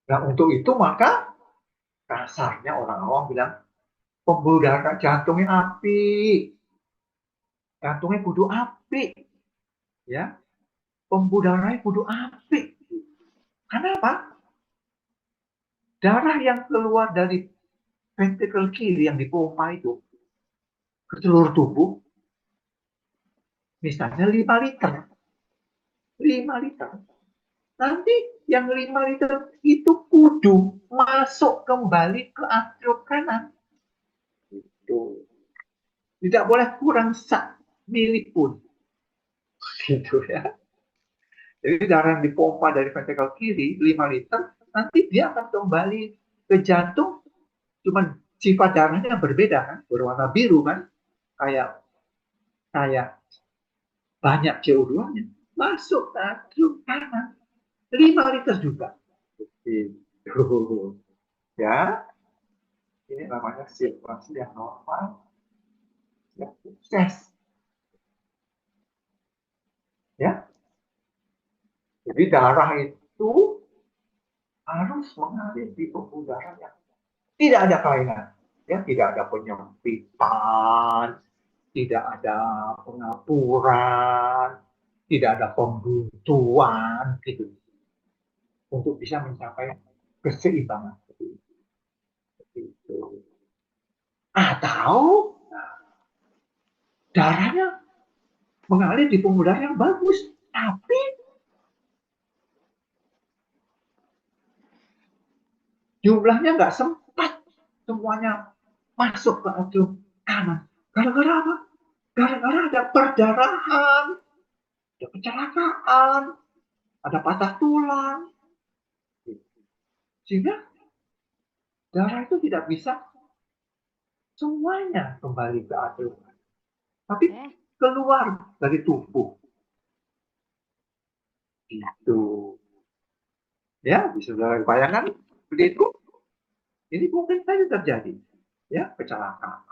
Nah untuk itu maka kasarnya orang awam bilang pembuluh darah jantungnya api, jantungnya kudu api, ya, pembuluh darahnya kudu api. Kenapa? Darah yang keluar dari ventrikel kiri yang dipompa itu ke seluruh tubuh misalnya 5 liter. 5 liter. Nanti yang 5 liter itu kudu masuk kembali ke atrium kanan. Itu. Tidak boleh kurang sak mili pun. Gitu ya. Jadi darah yang dipompa dari ventrikel kiri 5 liter, nanti dia akan kembali ke jantung, cuman sifat darahnya berbeda kan, berwarna biru kan, kayak kayak banyak CO2-nya masuk ke atrium kanan 5 liter juga. Itu ya, ini namanya sirkulasi yang normal, yang sukses. Ya, jadi darah itu harus mengalir di pembuluh darah yang tidak ada kelainan, ya, tidak ada penyempitan, tidak ada pengapuran, tidak ada pembuntuan, gitu, untuk bisa mencapai keseimbangan seperti itu. Atau darahnya mengalir di pembuluh darah yang bagus, tapi jumlahnya nggak sempat semuanya masuk ke atrium kanan. Gara-gara apa? Gara-gara ada perdarahan, ada kecelakaan, ada patah tulang. Sehingga darah itu tidak bisa semuanya kembali ke atrium, tapi keluar dari tubuh. Gitu. Ya, bisa saudara bayangkan begitu. Ini mungkin saja terjadi. Ya, kecelakaan.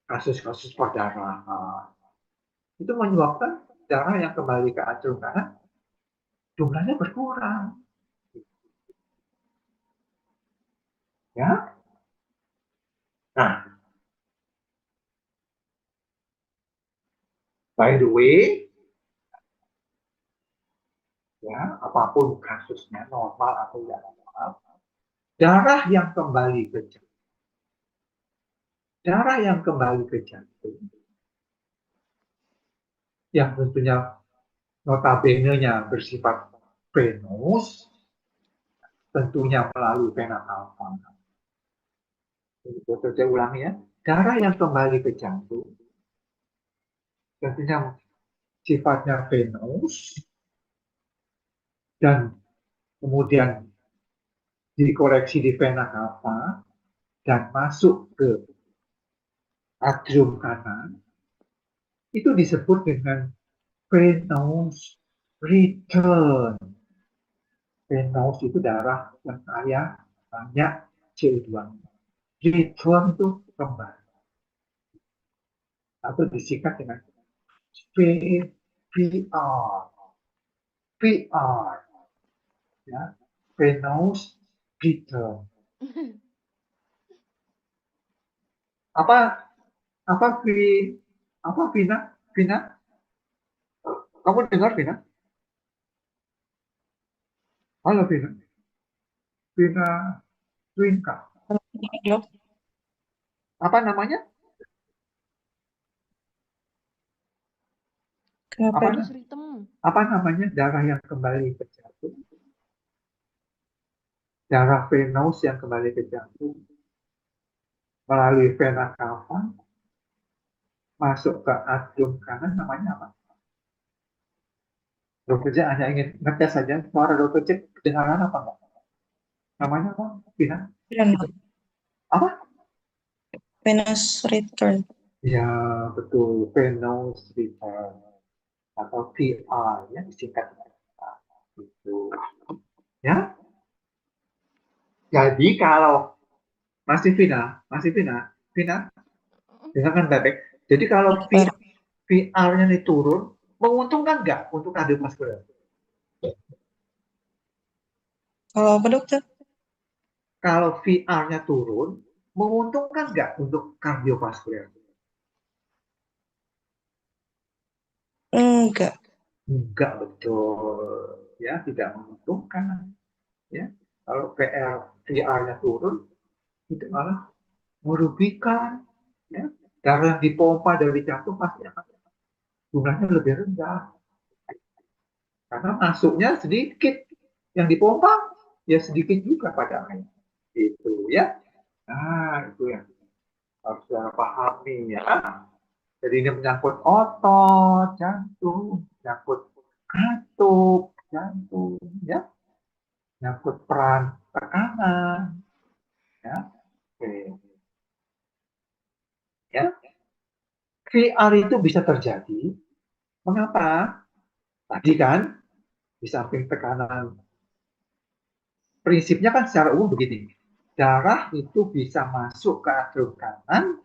Kasus-kasus perdarahan. Itu menyebabkan darah yang kembali ke atrium kanan jumlahnya berkurang. Ya. Nah, by the way, ya, apapun kasusnya, normal atau tidak normal, darah yang kembali ke jantung, yang tentunya notabene-nya bersifat venous, tentunya melalui vena cava. Saya ulangi ya, darah yang kembali ke jantung, tentunya sifatnya venous, dan kemudian dikoreksi di vena cava dan masuk ke atrium kanan, itu disebut dengan venous return. Venous itu darah yang kaya banyak CO2. Return itu kembali, atau disingkat dengan VR. VR, ya, venous return. Apa Vina? Vina? Kamu dengar, Vina? Halo, Vina. Vina Twinka. Dok, Apa namanya? kenapa Apa, dok? Venus ritem. apa namanya darah yang kembali ke jantung? Darah venous yang kembali ke jantung melalui vena cava masuk ke atrium kanan, namanya apa? Dokter Jack hanya ingin ngetes saja, suara dokter Jack kedengaran apa enggak? Namanya apa, Vina? Venus Apa? Venus return. Ya, betul, venous return atau VR, ya, disingkat. Itu. Ya. Jadi kalau masih Vina, dengarkan baik. Jadi kalau VR-nya ini turun, menguntungkan nggak untuk kardiovaskular? Kalau apa dokter? Kalau VR-nya turun, menguntungkan nggak untuk kardiovaskular? Enggak. Enggak, betul. Ya, tidak menguntungkan. Ya, kalau VR-nya turun, itu malah merugikan. Ya, darah yang dipompa dari jantung pasti akan jumlahnya lebih rendah. Karena masuknya sedikit. Yang dipompa ya sedikit juga padanya. Itu ya. Nah, itu yang harus kita pahami ya. Jadi ini menyangkut otot, jantung, menyangkut katup, jantung, ya, menyangkut peran tekanan, ya. Oke. Ya, VR itu bisa terjadi. Mengapa? Tadi kan, di samping tekanan, prinsipnya kan secara umum begini. Darah itu bisa masuk ke atrium kanan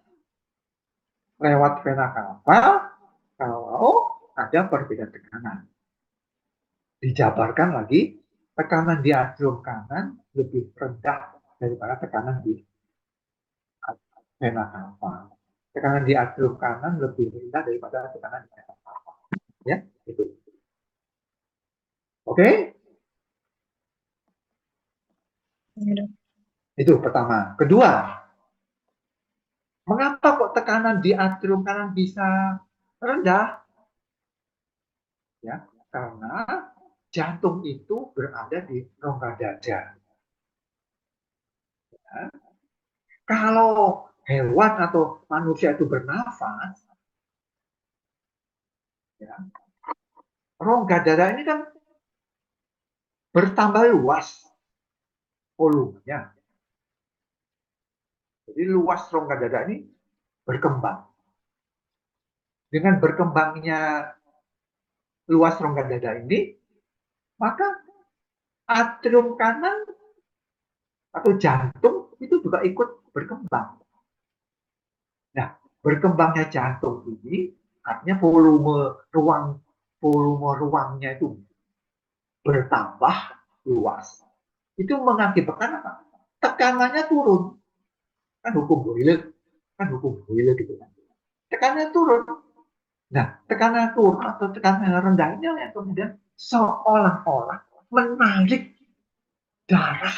lewat vena cava kalau ada perbedaan tekanan. Dijabarkan lagi, tekanan di atrium kanan lebih rendah daripada tekanan di vena cava. Tekanan di atrium kanan lebih rendah daripada tekanan di vena cava. Ya, itu. Oke? Ya, Dok. Itu pertama. Kedua, mengapa kok tekanan di atrium kanan bisa rendah? Ya, karena jantung itu berada di rongga dada. Ya. Kalau hewan atau manusia itu bernafas, ya, rongga dada ini kan bertambah luas volumenya. Jadi luas rongga dada ini berkembang. Dengan berkembangnya luas rongga dada ini, maka atrium kanan atau jantung itu juga ikut berkembang. Nah, berkembangnya jantung ini artinya volume ruangnya itu bertambah luas. Itu mengakibatkan apa? Tekanannya turun. Kan hukum Boyle gitu kan. Tekanannya turun. Nah, tekanan turun atau tekanan rendah ini yang kemudian seolah-olah menarik darah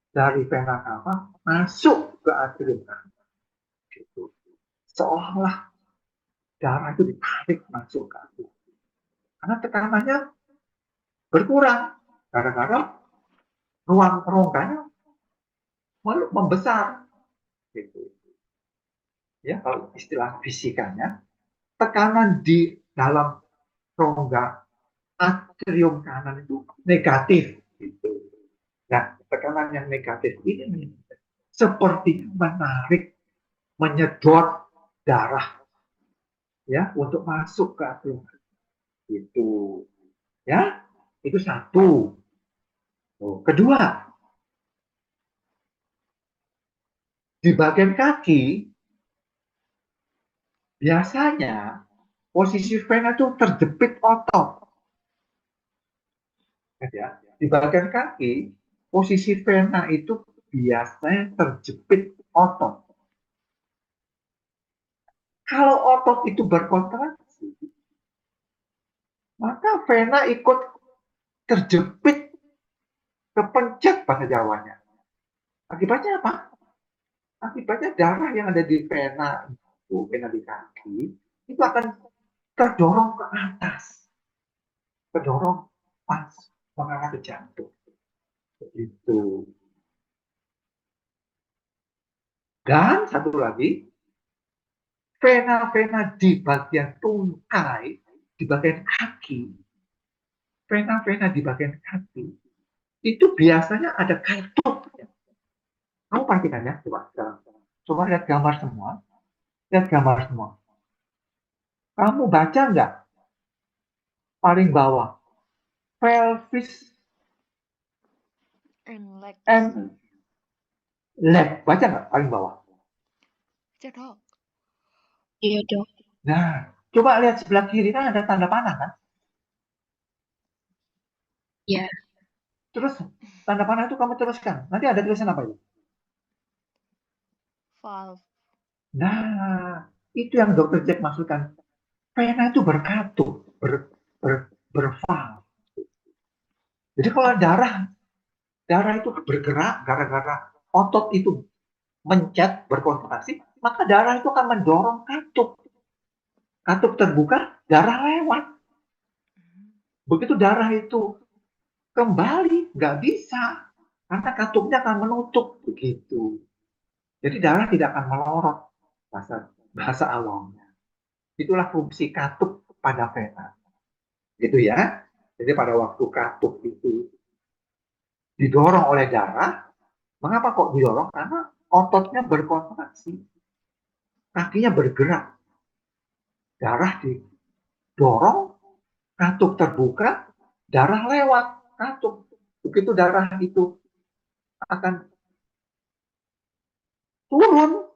dari vena cava masuk ke atrium kanan. Gitu. Seolah darah itu ditarik masuk ke atrium. Karena tekanannya berkurang. Gara-gara ruang rongganya membesar. Gitu. Ya, kalau istilah fisikanya, tekanan di dalam rongga atrium kanan itu negatif. Gitu. Nah, tekanan yang negatif ini seperti menarik, menyedot darah ya untuk masuk ke atrium. Itu ya, itu satu. Kedua, di bagian kaki biasanya posisi vena itu terjepit otot. Ya, di bagian kaki posisi vena itu biasanya terjepit otot. Kalau otot itu berkontraksi, maka vena ikut terjepit, kepencet bahasa Jawanya. Akibatnya apa? Akibatnya darah yang ada di vena itu, vena di kaki, itu akan terdorong ke atas, terdorong pas mengarah ke jantung. Begitu. Dan satu lagi, vena-vena di bagian tungkai, di bagian kaki, vena-vena di bagian kaki, itu biasanya ada katupnya. Kamu perhatikan ya, coba lihat gambar semua. Lihat gambar semua. Kamu baca nggak? Paling bawah. Pelvis And legs. and leg. Baca nggak paling bawah? Cedok. Iya, Dok. Nah, coba lihat sebelah kiri kan ada tanda panah kan? Iya. Terus tanda panah itu kamu teruskan. Nanti ada tulisan apa itu? Valve. Nah, itu yang Dr. Jack maksudkan. Vena itu berkatup, bervalve. Jadi kalau darah itu bergerak gara-gara otot itu mencet, berkontraksi, maka darah itu akan mendorong katup. Katup terbuka, darah lewat. Begitu darah itu kembali, nggak bisa. Karena katupnya akan menutup. Begitu. Jadi darah tidak akan melorot. Bahasa awamnya. Itulah fungsi katup pada vena. Gitu ya. Jadi pada waktu katup itu didorong oleh darah. Mengapa kok didorong? Karena ototnya berkontraksi. Kakinya bergerak. Darah didorong, katup terbuka, darah lewat katup. Begitu darah itu akan turun,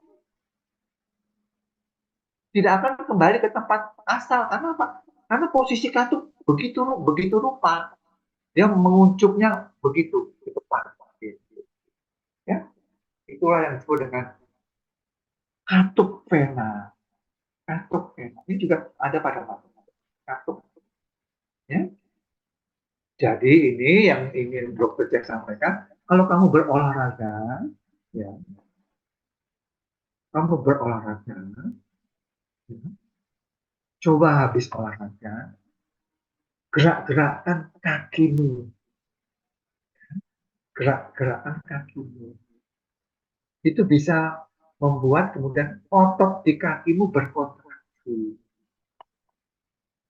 tidak akan kembali ke tempat asal. Karena apa? Karena posisi katup begitu rupa. Dia menguncupnya begitu ke depan. Ya, itulah yang disebut dengan katup vena. Katup vena. Ini juga ada pada matematika. Katup. Ya. Jadi ini yang ingin Dr. Jack sampaikan. Kalau kamu berolahraga, ya, ya, coba habis olahraga, gerak-gerakan kakimu. Gerak-gerakan kakimu. Itu bisa membuat kemudian otot di kakimu berkontraksi.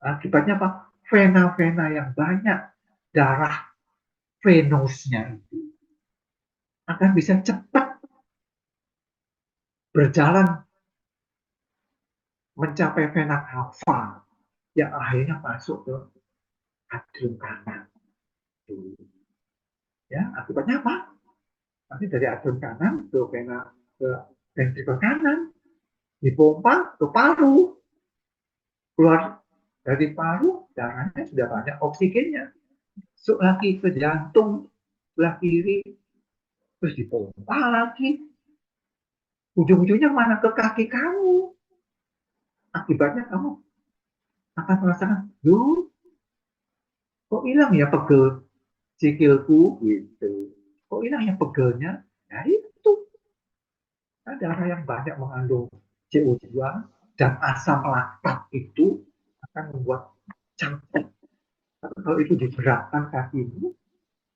Akibatnya apa? Vena-vena yang banyak, darah venusnya itu akan bisa cepat berjalan mencapai vena cava yang akhirnya masuk ke atrium kanan. Ya, akibatnya apa? Nanti dari atrium kanan ke vena ke ventrikel kanan, dipompa ke paru, keluar dari paru, darahnya sudah banyak oksigennya, masuk lagi ke jantung sebelah kiri, terus dipompa lagi, ujung-ujungnya mana? Ke kaki kamu. Akibatnya kamu akan merasakan, kok hilang ya pegel sikilku gitu. Kok hilang ya pegelnya? Ya itu. Darah yang banyak mengandung CO2 dan asam laktat itu akan membuat capek. Tapi kalau itu digerakkan kakimu,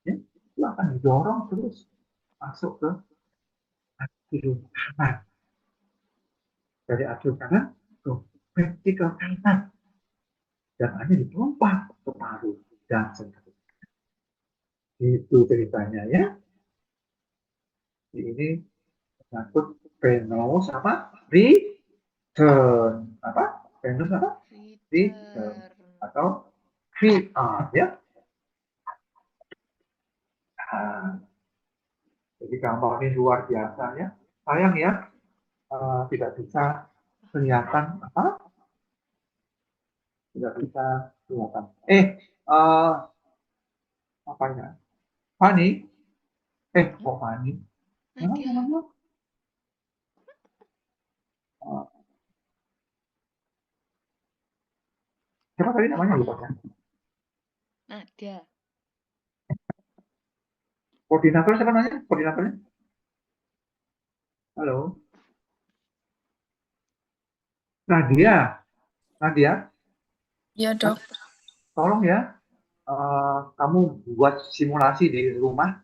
ya, itu akan didorong terus masuk ke atrium kanan. Dari atrium kanan ke ventrikel kanan. Dan hanya dipompa ke paru dan seterusnya. Itu ceritanya ya. Ini menyangkut venous sama return. Apa? Venous apa? Return. Atau VR ya. Nah, jadi gambar ini luar biasa ya. Sayang ya, tidak bisa kelihatan apa? Tidak bisa kelihatan. Apa ya? Fani? Kok Fani? Namanya? Siapa tadi namanya lupa ya? Nadia. Koordinator siapa namanya? Koordinatornya? Halo? Nadia? Ya, Dok. Tolong ya, kamu buat simulasi di rumah.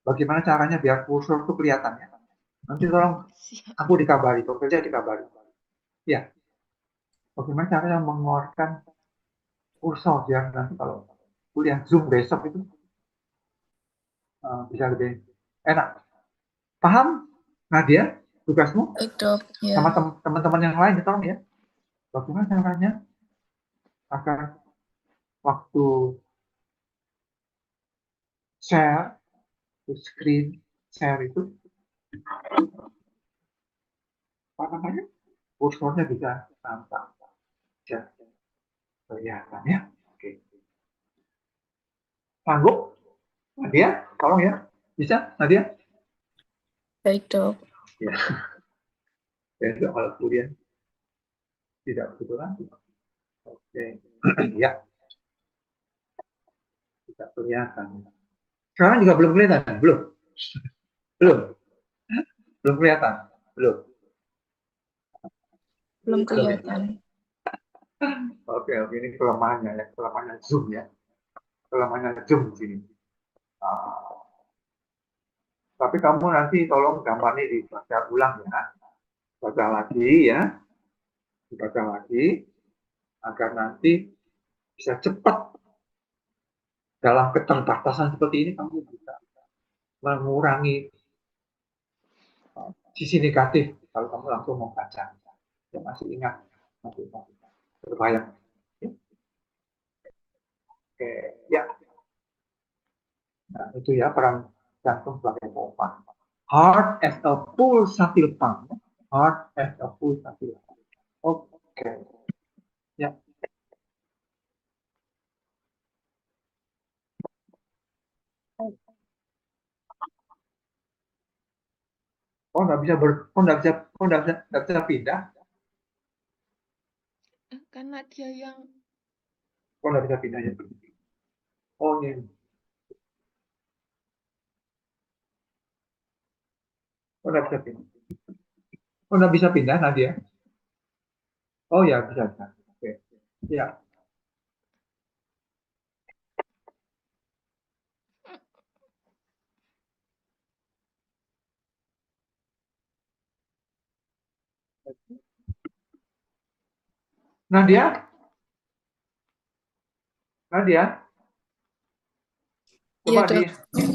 Bagaimana caranya biar kursor itu kelihatan ya. Nanti tolong aku dikabari, kerja dikabari. Ya, bagaimana caranya mengeluarkan kursor biar nanti kalau kuliah Zoom besok itu bisa lebih enak. Paham, Nadia, tugasmu? Baik, Dok. Ya. Sama teman-teman yang lain, tolong ya. Bagaimana caranya agar waktu share screen share itu apa namanya kursornya bisa tampak bisa kelihatan ya. Oke, sanggup Nadia, tolong ya, bisa Nadia? Baik, Dok. Ya, besok kalau kuliah tidak begitu lagi. Oke, ya, tidak kelihatan. Sekarang juga belum kelihatan, belum kelihatan, belum Belum kelihatan. Oke, ini kelemahannya ya, kelemahannya Zoom ya, kelemahannya Zoom di sini. Ah, tapi kamu nanti tolong gambarnya dibaca ulang ya, baca lagi ya, dibaca lagi agar nanti bisa cepat dalam keterbatasan seperti ini kamu bisa mengurangi sisi negatif kalau kamu langsung membaca. Ya, masih ingat, masih terbayang. Oke, ya. Nah, itu ya peran jantung sebagai pompa. Heart as a pulsatil pump. Heart as a pulsatil pump. Oke, ya. Oh, nggak bisa nggak bisa pindah. Karena dia yang Oh, nggak bisa pindah ya. Oh, ini. Oh, nggak bisa pindah. Oh, nggak bisa pindah, Nadia. Oh, ya, bisa. Oke. Ya. Nadia, Nadia, Iya, coba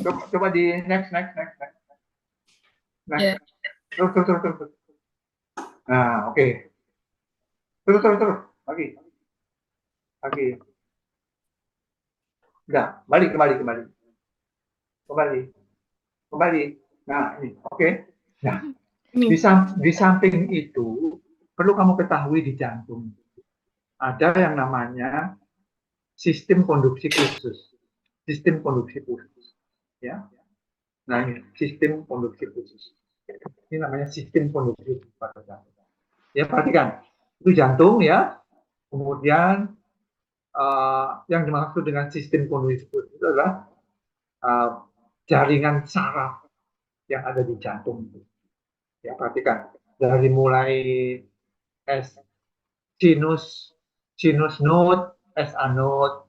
Dok. coba di next. Ya. Terus. Nah, oke. Terus. Lagi. Enggak, kembali. Nah, ini, oke. Nah, Ini. di samping itu perlu kamu ketahui di jantung ada yang namanya sistem konduksi khusus. Ya. Nah, ini sistem konduksi khusus. Ini namanya sistem konduksi pada jantung. Ya, perhatikan. Itu jantung ya. Kemudian yang dimaksud dengan sistem konduksi khusus itu adalah jaringan saraf yang ada di jantung itu. Ya, perhatikan. Dari mulai S sinus node, SA node,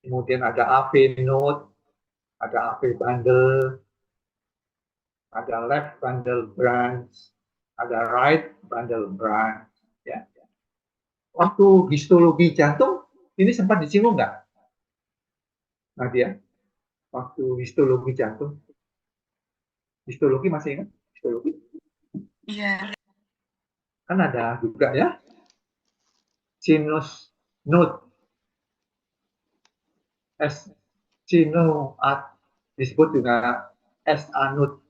kemudian ada AV node, ada AV bundle, ada left bundle branch, ada right bundle branch. Ya. Waktu histologi jantung ini sempat disinggung nggak, Nadia? Waktu histologi jantung, histologi masih ingat? Histologi Iya. kan ada juga ya, sinus node, S sinoat disebut juga SA node,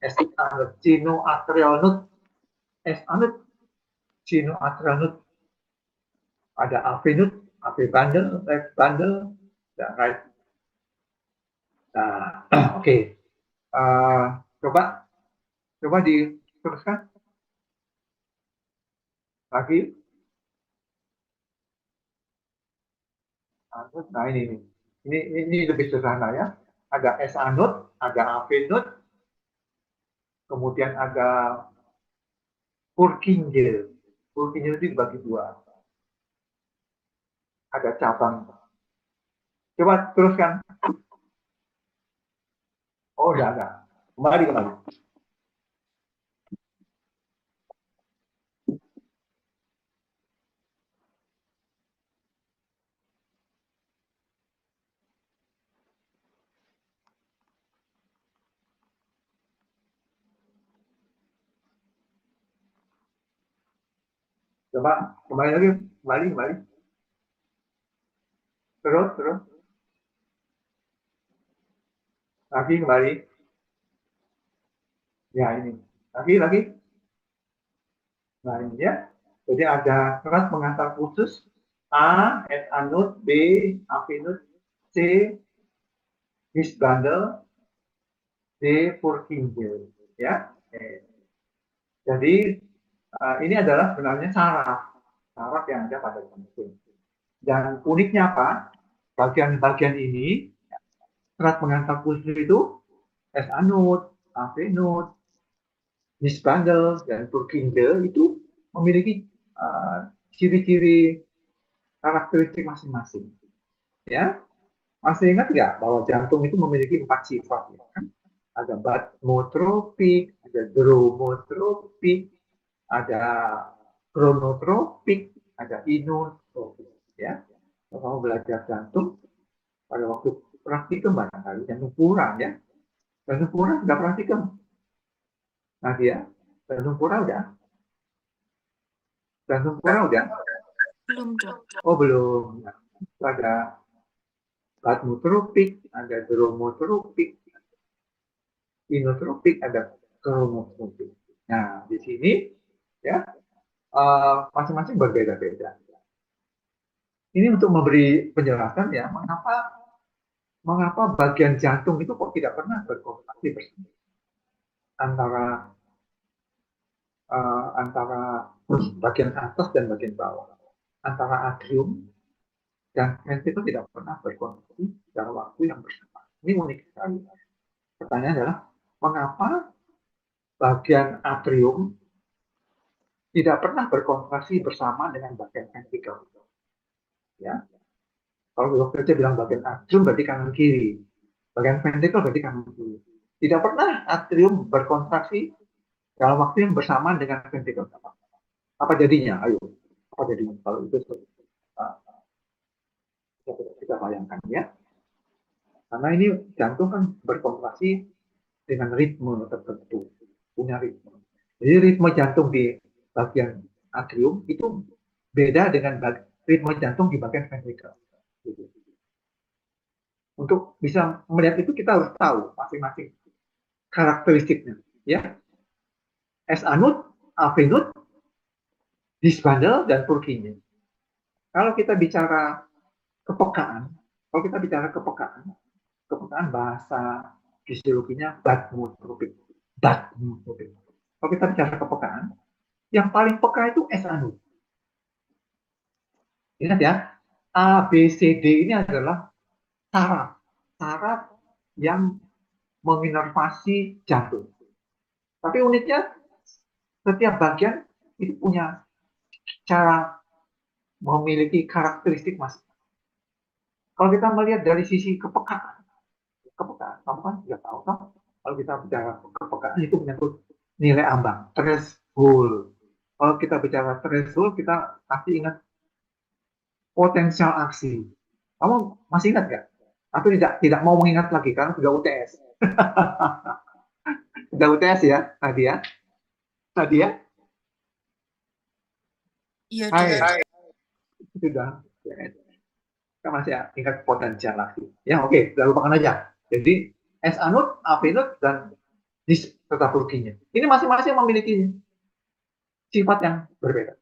SA node, sinoatrial node, SA node, sinoatrial node, ada AV node, AV bundle, left bundle, dan right. Nah, oke. Coba diteruskan lagi. Nah, ini lebih sederhana ya. Ada SA node, ada AV node, kemudian ada Purkinje. Purkinje itu dibagi dua. Ada cabang. Coba teruskan. Oh, udah ada. Kembali. Coba kembali lagi. Kembali. Terus. Lagi kembali. Ya, ini. Lagi. Nah, ini ya. Jadi ada kelas pengantar khusus A, SA node, B, AV node, C, his bundle, D, Purkinje. Ya. Jadi ini adalah sebenarnya saraf yang ada pada jantung. Dan uniknya apa? Bagian-bagian ini serat pengantar khusus itu SA node, AV node, Miss Bundle dan Purkinje itu memiliki ciri-ciri karakteristik masing-masing. Ya, masih ingat nggak bahwa jantung itu memiliki 4 sifat, ya kan? Ada batmotropik, ada dromotropik, ada chronotropik, ada inotropik. Ya, kalau kamu belajar jantung pada waktu praktikum barangkali jantung kurang ya, jantung kurang nggak praktikum. Nah dia jantung kurang udah, jantung kurang udah. Belum, Dok. Oh belum. Nah, ada batmotropik, ada dromotropik, inotropik, ada chronotropik. Nah di sini ya masing-masing berbeda-beda. Ini untuk memberi penjelasan ya mengapa bagian jantung itu kok tidak pernah berkontraksi bersama antara bagian atas dan bagian bawah, antara atrium dan ventrikel tidak pernah berkontraksi dalam waktu yang bersamaan. Ini unik sekali. Pertanyaannya adalah mengapa bagian atrium tidak pernah berkontraksi bersama dengan bagian ventrikel? Ya, kalau dokter bilang bagian atrium berarti kanan kiri, bagian ventrikel berarti kanan kiri. Tidak pernah atrium berkontraksi dalam waktu yang bersamaan dengan ventrikel. Apa jadinya? Ayo, apa jadinya? Kalau itu kita bayangkan ya. Karena ini jantung kan berkontraksi dengan ritme tertentu, punya ritme. Jadi ritme jantung di bagian atrium itu beda dengan ritme jantung di bagian ventrikel. Untuk bisa melihat itu kita harus tahu masing-masing karakteristiknya, ya. S-anut, A-venut, disbandel, dan Purkinje. Kalau kita bicara kepekaan, kepekaan bahasa fisiologinya batmotropik. Kalau kita bicara kepekaan, yang paling peka itu S-anut. Ingat ya, A, B, C, D ini adalah saraf yang menginervasi jantung. Tapi uniknya, setiap bagian itu punya cara memiliki karakteristik masing. Kalau kita melihat dari sisi kepekaan, kamu kan juga tahu kan? Kalau kita bicara kepekaan itu menyangkut nilai ambang, threshold. Kalau kita bicara threshold, kita pasti ingat potensial aksi. Kamu masih ingat nggak? Atau tidak mau mengingat lagi karena sudah UTS. Sudah UTS ya, Nadia? Nadia? Iya, Hai. Sudah. Kita masih ingat potensial aksi. Ya oke, sudah lupakan aja. Jadi S-anut, A-venut, dan serta Purkinje. Ini masing-masing memiliki sifat yang berbeda.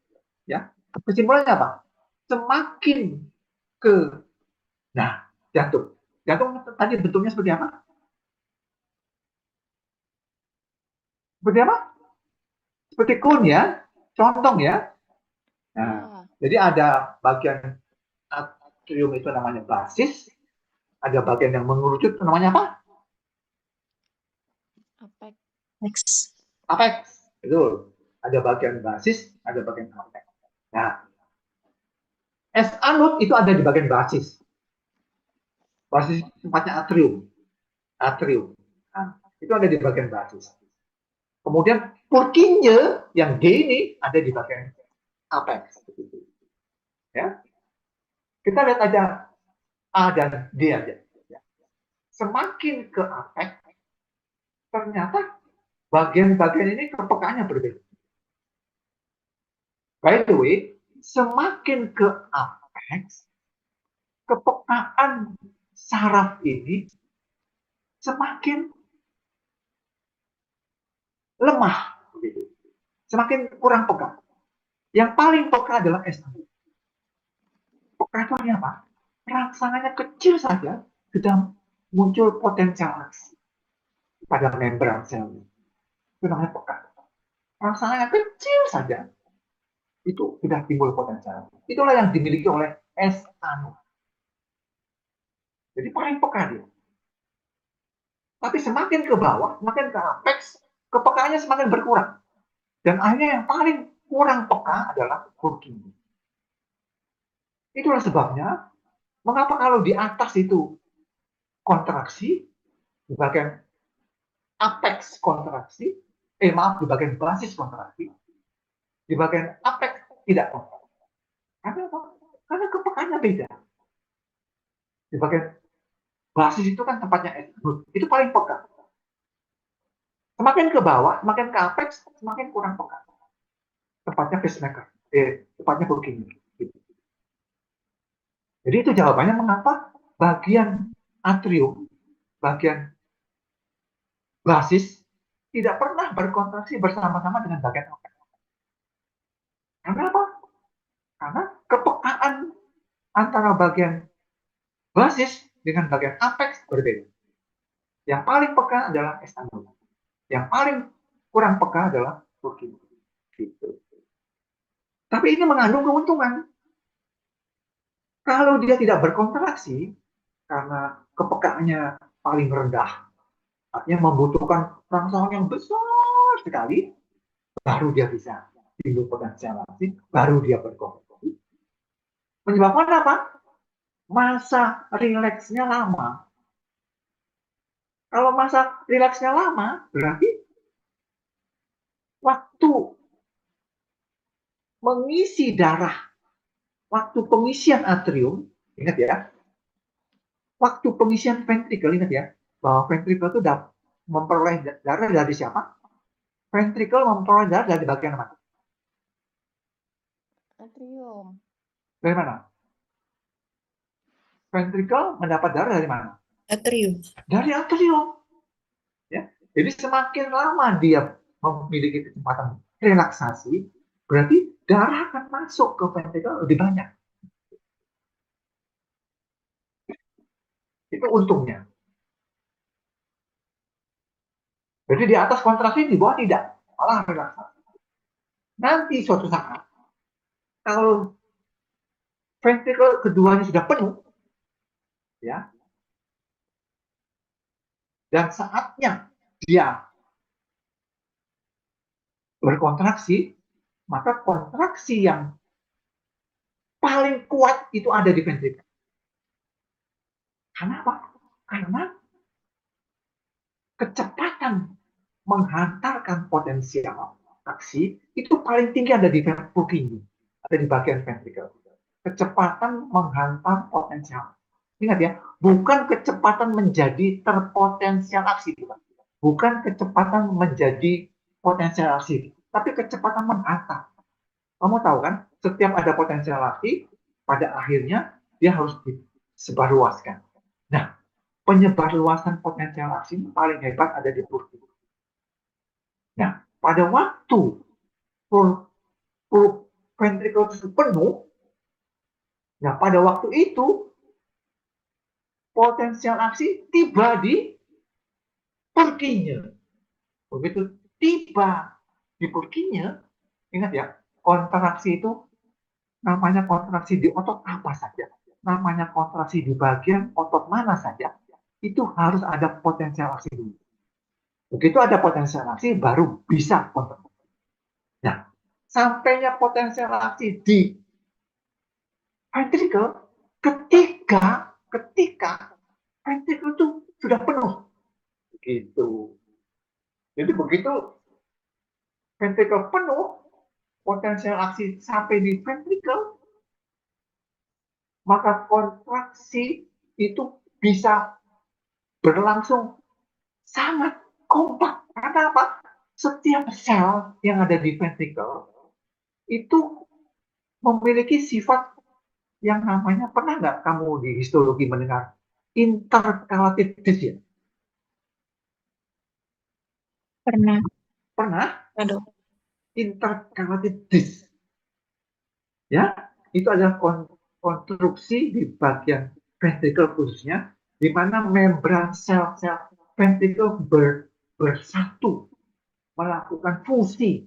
Ya, kesimpulannya apa? Semakin ke jantung tadi bentuknya seperti apa? Seperti apa? Seperti kun ya, condong ya. Nah, jadi ada bagian atrium itu namanya basis, ada bagian yang mengerucut namanya apa? Apex. Betul. Ada bagian basis, ada bagian apex. Nah, S-anut itu ada di bagian basis. Basis tempatnya atrium. Nah, itu ada di bagian basis. Kemudian Purkinje yang D ini ada di bagian apex. Ya. Kita lihat aja A dan D aja. Semakin ke apex, ternyata bagian-bagian ini kepekaannya berbeda. By the way, semakin ke apex, kepekaan saraf ini semakin lemah, semakin kurang peka. Yang paling peka adalah S1. Peka itu apa? Rangsangannya kecil saja sudah muncul potensial aksi pada membran sel. Itu namanya peka. Rangsangannya kecil saja itu sudah timbul potensial. Itulah yang dimiliki oleh S-anut. Jadi paling peka dia. Tapi semakin ke bawah, semakin ke apex, kepekaannya semakin berkurang. Dan akhirnya yang paling kurang peka adalah Purkinje. Itulah sebabnya mengapa kalau di atas itu kontraksi, di bagian apex kontraksi, di bagian basis kontraksi, di bagian apex tidak kontraksi. Karena apa? Karena kepekaannya beda. Di bagian basis itu kan tempatnya itu paling peka. Semakin ke bawah, semakin ke apex, semakin kurang peka. Tempatnya pacemaker, tempatnya begini. Jadi itu jawabannya mengapa bagian atrium, bagian basis tidak pernah berkontraksi bersama-sama dengan bagian apex. Karena apa? Karena kepekaan antara bagian basis dengan bagian apex berbeda. Yang paling peka adalah estanol. Yang paling kurang peka adalah Purkinje. Gitu. Tapi ini mengandung keuntungan. Kalau dia tidak berkontraksi, karena kepekaannya paling rendah, artinya membutuhkan rangsangan yang besar sekali, baru dia bisa timbul potensialasi, baru dia berkontraksi. Menyebabkan apa? Masa rileksnya lama. Kalau masa rileksnya lama, berarti waktu mengisi darah, waktu pengisian atrium, ingat ya, waktu pengisian ventricle, ingat ya, bahwa ventricle itu memperoleh darah dari siapa? Ventricle memperoleh darah dari bagian mana? Atrium. Dari mana? Ventricle mendapat darah dari mana? Atrium. Dari atrium. Ya. Jadi semakin lama dia memiliki kecepatan relaksasi, berarti darah akan masuk ke ventricle lebih banyak. Itu untungnya. Jadi di atas kontraksi, di bawah tidak. Malah relaksasi. Nanti suatu saat, kalau ventricle keduanya sudah penuh, ya, dan saatnya dia berkontraksi, maka kontraksi yang paling kuat itu ada di ventricle. Karena apa? Karena kecepatan menghantarkan potensial aksi itu paling tinggi ada di Purkinje, ada di bagian ventricle. Kecepatan menghantar potensial. Ingat ya, bukan kecepatan menjadi terpotensial aksi, bukan kecepatan menjadi potensial aksi, tapi kecepatan menghantar. Kamu tahu kan, setiap ada potensial aksi, pada akhirnya dia harus disebarluaskan. Nah, penyebarluasan potensial aksi paling hebat ada di Purkinje. Nah, pada waktu ventricle itu penuh, nah pada waktu itu potensial aksi tiba di Purkinje. Begitu tiba di Purkinje, ingat ya, kontraksi itu namanya kontraksi di otot apa saja, namanya kontraksi di bagian otot mana saja, itu harus ada potensial aksi dulu. Begitu ada potensial aksi, baru bisa kontraksi. Nah, sampainya potensial aksi di ventricle, ketika ventricle itu sudah penuh. Begitu. Jadi begitu ventricle penuh, potensial aksi sampai di ventricle, maka kontraksi itu bisa berlangsung sangat kompak. Karena apa? Setiap sel yang ada di ventricle itu memiliki sifat yang namanya, pernah nggak kamu di histologi mendengar intercalated disc ya? Pernah. Pernah? Aduh. Intercalated disc. Ya, itu adalah konstruksi di bagian ventricle khususnya, di mana membran sel-sel ventricle bersatu melakukan fungsi.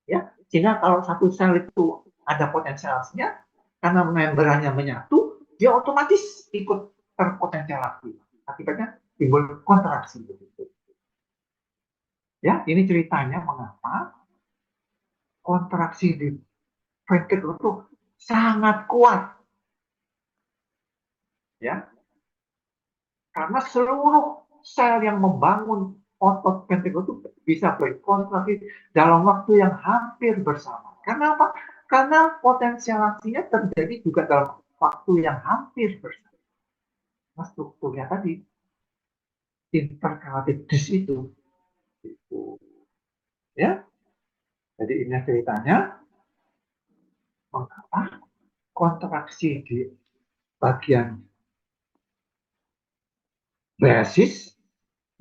Ya, sehingga kalau satu sel itu ada potensialnya, karena membrannya menyatu, dia otomatis ikut terpotensialasi. Akibatnya timbul kontraksi. Ya, ini ceritanya mengapa kontraksi di ventricle itu sangat kuat. Ya. Karena seluruh sel yang membangun otot ventrikel itu bisa berkontraksi dalam waktu yang hampir bersama. Karena apa? Karena potensialasinya terjadi juga dalam waktu yang hampir bersama. Nah, strukturnya tadi intercalated disc itu. Ya. Jadi ini ceritanya mengapa kontraksi di bagian basis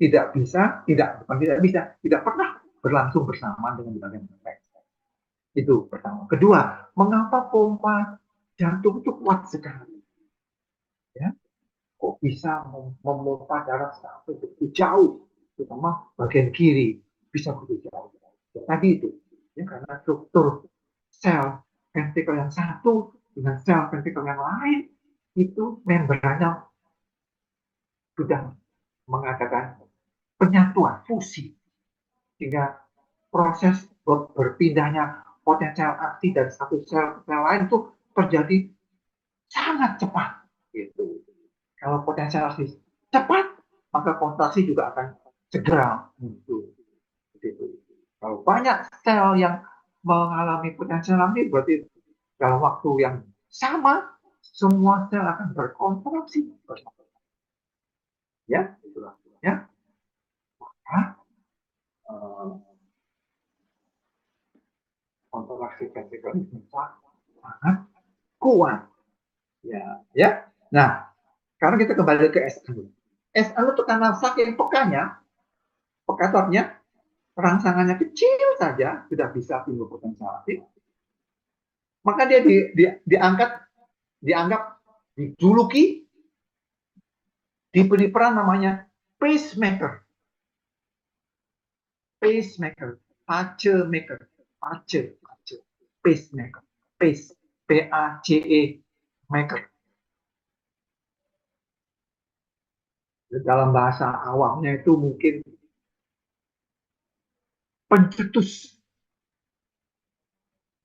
tidak pernah berlangsung bersamaan dengan bagian refleks. Itu pertama. Kedua, mengapa pompa jantung itu kuat sekali? Ya, kok bisa memompa darah sampai begitu jauh, terutama bagian kiri bisa begitu jauh. Ya, tadi itu, ya, karena struktur sel ventrikel yang satu dengan sel ventrikel yang lain itu membrannya sudah mengadakan penyatuan, fusi, sehingga proses berpindahnya potensial aksi dari satu sel ke sel lain itu terjadi sangat cepat. Gitu. Kalau potensial aksi cepat, maka kontraksi juga akan segera muncul. Gitu. Kalau banyak sel yang mengalami potensial aksi, berarti dalam waktu yang sama, semua sel akan berkontraksi bersama. Ya, itulah. Ya. Maka, kontraksi ventrikel ini sangat kuat. Ya, ya. Nah, sekarang kita kembali ke S-anu. S-anu itu karena saking pekanya, pekatornya, rangsangannya kecil saja sudah bisa timbul potensial aksi. Maka dia dianggap, dijuluki, diberi peran namanya pacemaker. Pacemaker, pacemaker, pacemaker, pace, P-A-C-E, maker. Dalam bahasa awamnya itu mungkin pencetus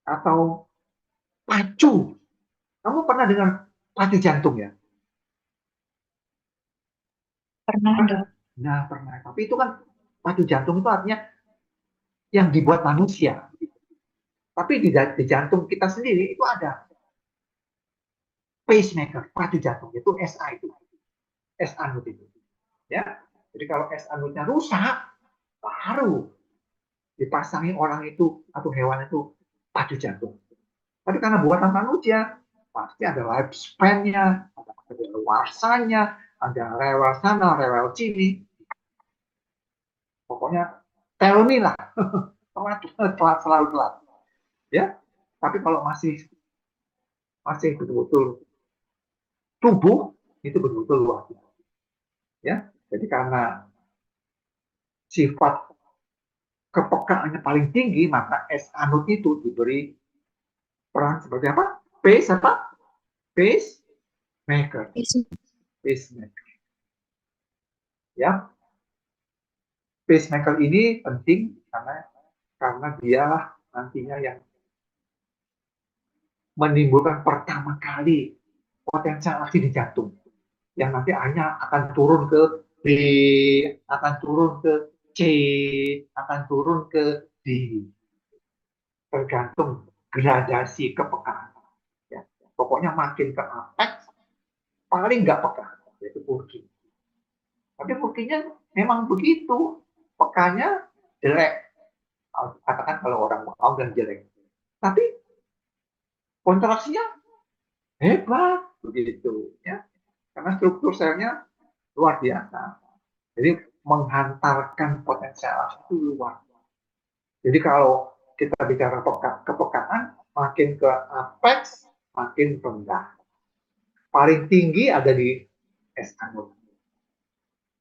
atau pacu. Kamu pernah dengar pacu jantung ya? Pernah, Dok. Nah, pernah. Tapi itu kan pacu jantung itu artinya yang dibuat manusia. Tapi di jantung kita sendiri itu ada pacemaker, pacu jantung. Itu SA itu. S-anut itu. Ya. Jadi kalau S-anutnya rusak, baru dipasangi orang itu atau hewan itu pacu jantung. Tapi karena buatan manusia, pasti ada lifespan-nya, ada kedaluarsanya, ada rewel sana, rewel sini. Pokoknya tell me lah, telat, selalu telat. Ya, tapi kalau masih betul-betul tubuh, itu betul-betul luar biasa. Ya, jadi karena sifat kepekaannya paling tinggi, maka S-anut itu diberi peran sebagai apa? Pacemaker. Pacemaker. Ya, pacemaker ini penting karena dialah nantinya yang menimbulkan pertama kali potensial aksi di jantung, yang nanti hanya akan turun ke B, akan turun ke C, akan turun ke D, tergantung gradasi kepekaan. Ya. Pokoknya makin ke apex, paling nggak peka, yaitu Purkinje. Tapi Purkinje memang begitu, pekanya jelek. Katakan kalau orang mau dan jelek. Tapi kontraksinya hebat, begitu. Ya. Karena struktur selnya luar biasa. Jadi menghantarkan potensial itu luar. Jadi kalau kita bicara kepekaan, makin ke apex, makin rendah. Paling tinggi ada di S-anut.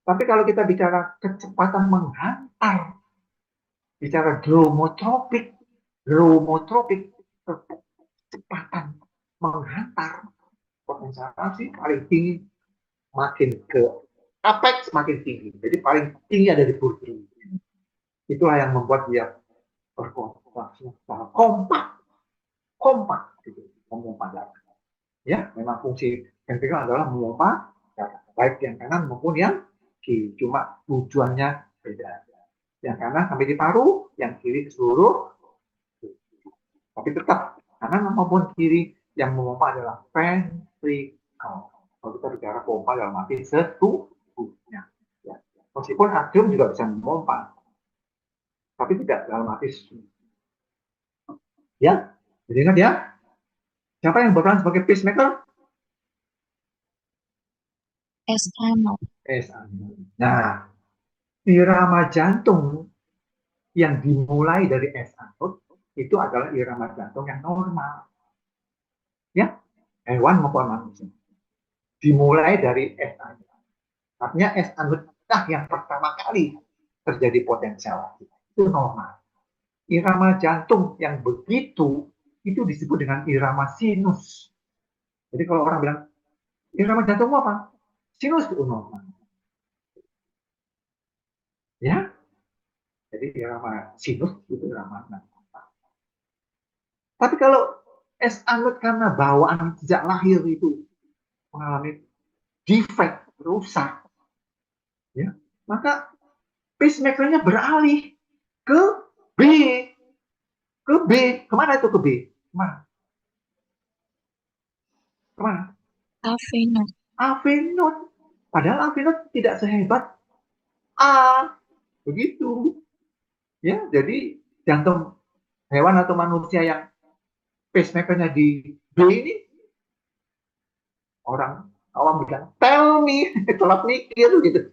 Tapi kalau kita bicara kecepatan menghantar, bicara dromotropik, kecepatan menghantar, potensiasi paling tinggi makin ke apex makin tinggi. Jadi paling tinggi ada di Purkinje. Itulah yang membuat dia berkontraksi secara kompak. Gitu. memompa darah. Ya, memang fungsi ventrikel adalah memompa darah, baik yang kanan maupun yang kiri. Cuma tujuannya beda. Yang kanan sampai di paru, yang kiri seluruh. Tapi tetap kanan maupun kiri yang memompa adalah ventrikel. Kalau kita bicara pompa dalam arti setubuhnya. Ya. Meskipun atrium juga bisa memompa, tapi tidak dalam arti setubuh. Ya, jadi ingat ya. Siapa yang berperan sebagai pacemaker? S-ano. Nah, irama jantung yang dimulai dari S-anode itu adalah irama jantung yang normal. Ya, hewan maupun manusia. Dimulai dari S-anode. Artinya S-anode yang pertama kali terjadi potensial. Itu normal. Irama jantung yang begitu itu disebut dengan irama sinus. Jadi kalau orang bilang irama jantung apa? Sinus itu normal. Ya, jadi irama sinus itu irama normal. Tapi kalau S-anode karena bawaan sejak lahir itu mengalami defect, rusak, ya, maka pacemaker-nya beralih ke B. Ke B. Kemana itu ke B? Kemana? Kemana? A-veno. A-venode. Padahal A-venode tidak sehebat A. Begitu. Ya, jadi jantung hewan atau manusia yang pacemaker-nya di B ini, orang awam bilang, tell me, telat mikir gitu.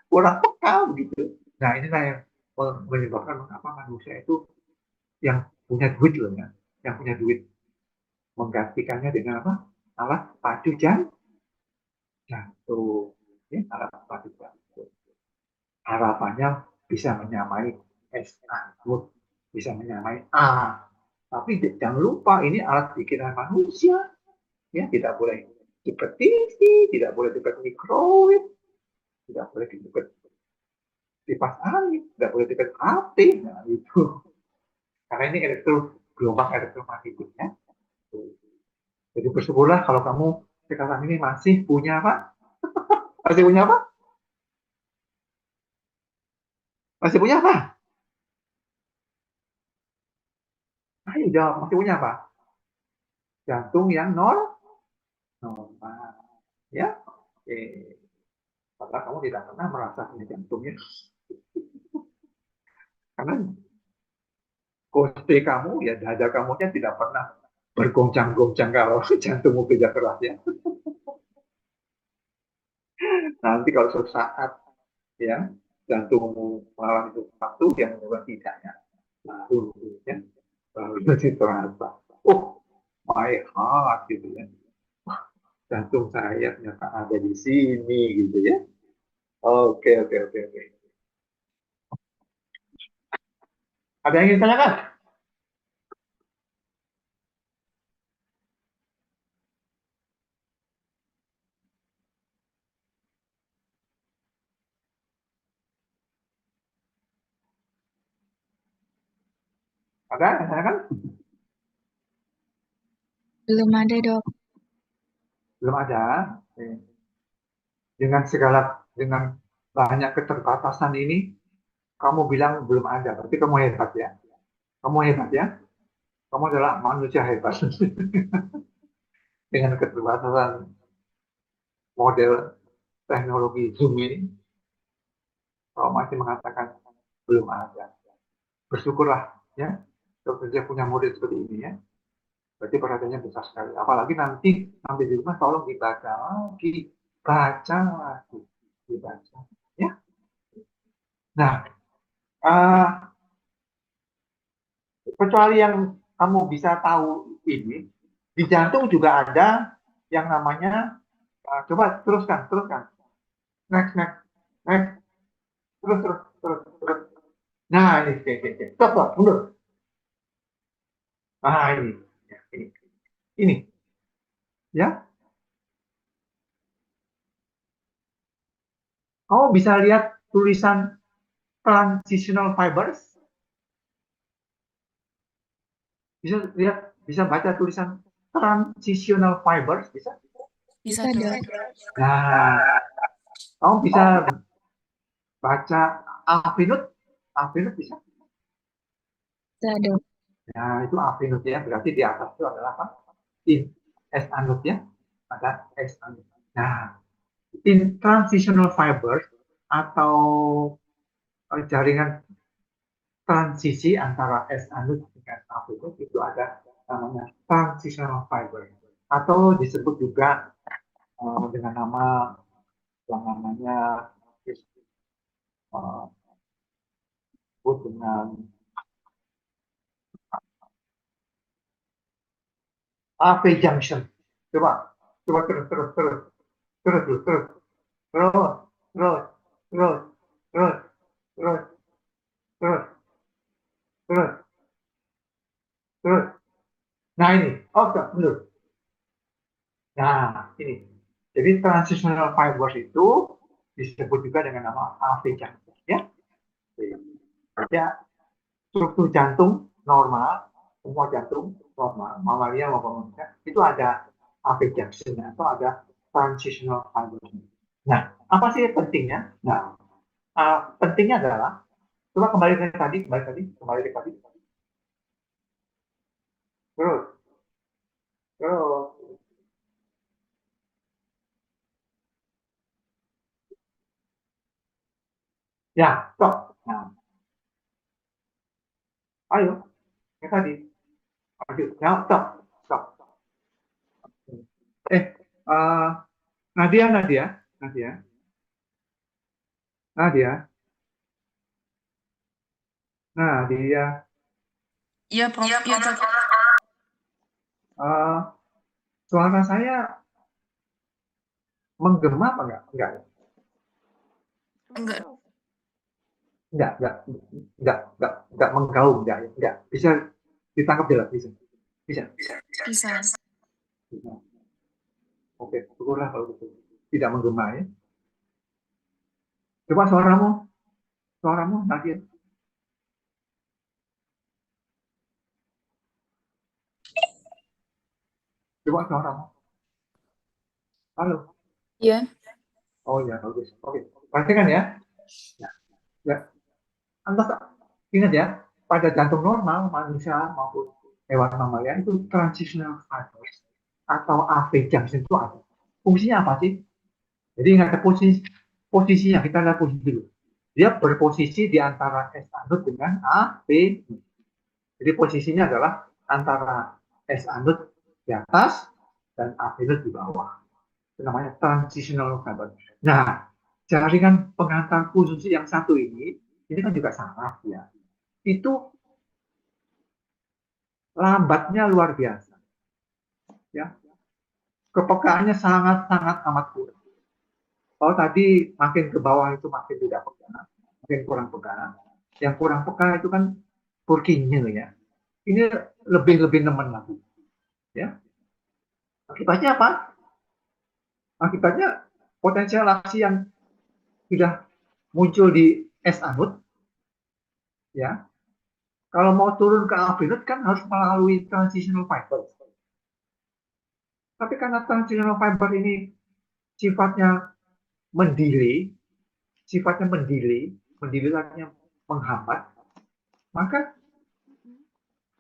Kurang peka begitu. Nah, inilah yang menyebabkan mengapa manusia itu yang punya duit loh ya, yang punya duit menggantikannya dengan apa? Alat pacu jantung, ya, alat pacu jantung. Harapannya bisa menyamai S-anode, bisa menyamai A. Tapi jangan lupa ini alat bikinan manusia, ya, tidak boleh dipetisi, tidak boleh dipet mikrowave, tidak boleh dipet kipas angin, tidak boleh dipet api. Nah, itu. Karena ini gelombang elektromagnetik ya. Jadi bersyukurlah kalau kamu sekarang ini masih punya apa? Masih punya apa? Masih punya apa? Ayo jawab, masih punya apa? Jantung yang normal. Ya, oke. Padahal kamu tidak pernah merasa punya jantungnya. Karena koste kamu, ya dada kamunya tidak pernah bergoncang-goncang kalau jantungmu kerja keras ya. Nanti kalau suatu saat ya jantungmu mengalami sesuatu yang bukan tidaknya, baru ya, baru jadi terasa. Oh, my heart gitu ya. Jantung saya ternyata ada di sini gitu ya. Oke, oke, oke, oke. Ada yang ingin tanyakan? Ada yang tanyakan? Belum ada, Dok. Belum ada. Dengan banyak keterbatasan ini, kamu bilang belum ada. Berarti kamu hebat ya. Kamu hebat ya. Kamu adalah manusia hebat. Dengan keterbatasan model teknologi Zoom ini, kamu masih mengatakan belum ada. Bersyukurlah ya. Kalau kerja punya model seperti ini ya. Berarti perhatiannya besar sekali. Apalagi nanti sampai di rumah tolong dibaca lagi, baca lagi, dibaca. Ya. Nah, kecuali yang kamu bisa tahu ini, di jantung juga ada yang namanya, coba teruskan. Next, terus. Nah, ini, stop, mundur. Ah, ini, ya, ini, ya. Kamu bisa lihat tulisan transitional fibers, bisa lihat, bisa baca tulisan transitional fibers, bisa? Bisa, Bisa, Dok. Dok. Nah, kamu bisa baca afinut, afinut bisa? Bisa, Dok. Nah, itu afinut ya, berarti di atas itu adalah apa? In S anut ya, ada S anut. Nah, in transitional fibers atau jaringan transisi antara S anut dengan afinut itu ada namanya transitional fiber atau disebut juga dengan nama yang namanya disebut dengan AP junction. Coba, coba terus, terus, terus, terus, terus, terus, terus, terus, terus, terus, terus, terus, terus, terus. Nah ini, oh betul. Nah ini, jadi transitional fibers itu disebut juga dengan nama AP junction, ya. Ya, struktur jantung normal, semua jantung normal, mamalia maupun manusia, itu ada AP junction atau ada transitional fibers. Nah, apa sih pentingnya? Nah, pentingnya adalah, coba kembali ke tadi, kembali ke tadi. Terus, terus. Ya, stop. Nah, ayo, yang tadi. Ayo, ya, stop, stop. Uh, Nadia, Nadia, Nadia, Nadia, Nadia. Iya, Prof. Iya, Dok. Suara saya menggema apa enggak? Enggak. Enggak. Enggak menggaung, enggak. Bisa ditangkap jelas, bisa. Bisa. Oke, syukurlah kalau gitu. Tidak menggema ya. Coba suaramu, Nadia. Coba suaramu. Halo. Iya. Oh ya, bagus. Oke, perhatikan ya. Ya. Anda ingat ya, pada jantung normal manusia maupun hewan mamalia itu transitional fibers atau AV junction itu ada. Fungsinya apa sih? Jadi ingat posisinya, kita lihat posisi dulu. Dia berposisi di antara S anut dengan AV. Jadi posisinya adalah antara S anut di atas dan AV nut di bawah. Itu namanya transitional fiber. Nah, jaringan pengantar khusus yang satu ini kan juga sama ya. Itu lambatnya luar biasa. Ya. Kepekaannya sangat-sangat amat kurang. Kalau tadi makin ke bawah itu makin tidak peka, makin kurang peka. Yang kurang peka itu kan Purkinje ya. Ini lebih nemen lagi. Ya. Akibatnya apa? Akibatnya potensial aksi yang sudah muncul di S anut, ya. Kalau mau turun ke alveolut kan harus melalui transitional fiber. Tapi karena transitional fiber ini sifatnya mendelay artinya menghambat, maka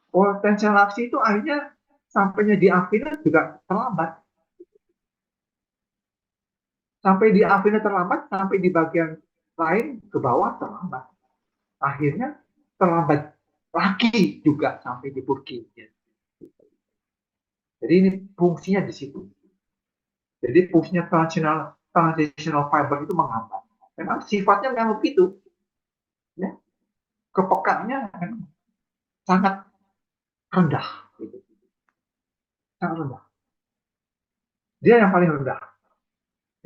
potensial aksi itu akhirnya sampainya di alveolut juga terlambat. Sampai di alveolut terlambat, sampai di bagian lain ke bawah terlambat. Akhirnya terlambat lagi juga sampai di Purkinje. Jadi ini fungsinya di situ. Jadi fungsinya transitional fiber itu menghambat. Memang sifatnya memang begitu. Ya. Kepekaannya sangat rendah. Gitu. Sangat rendah. Dia yang paling rendah.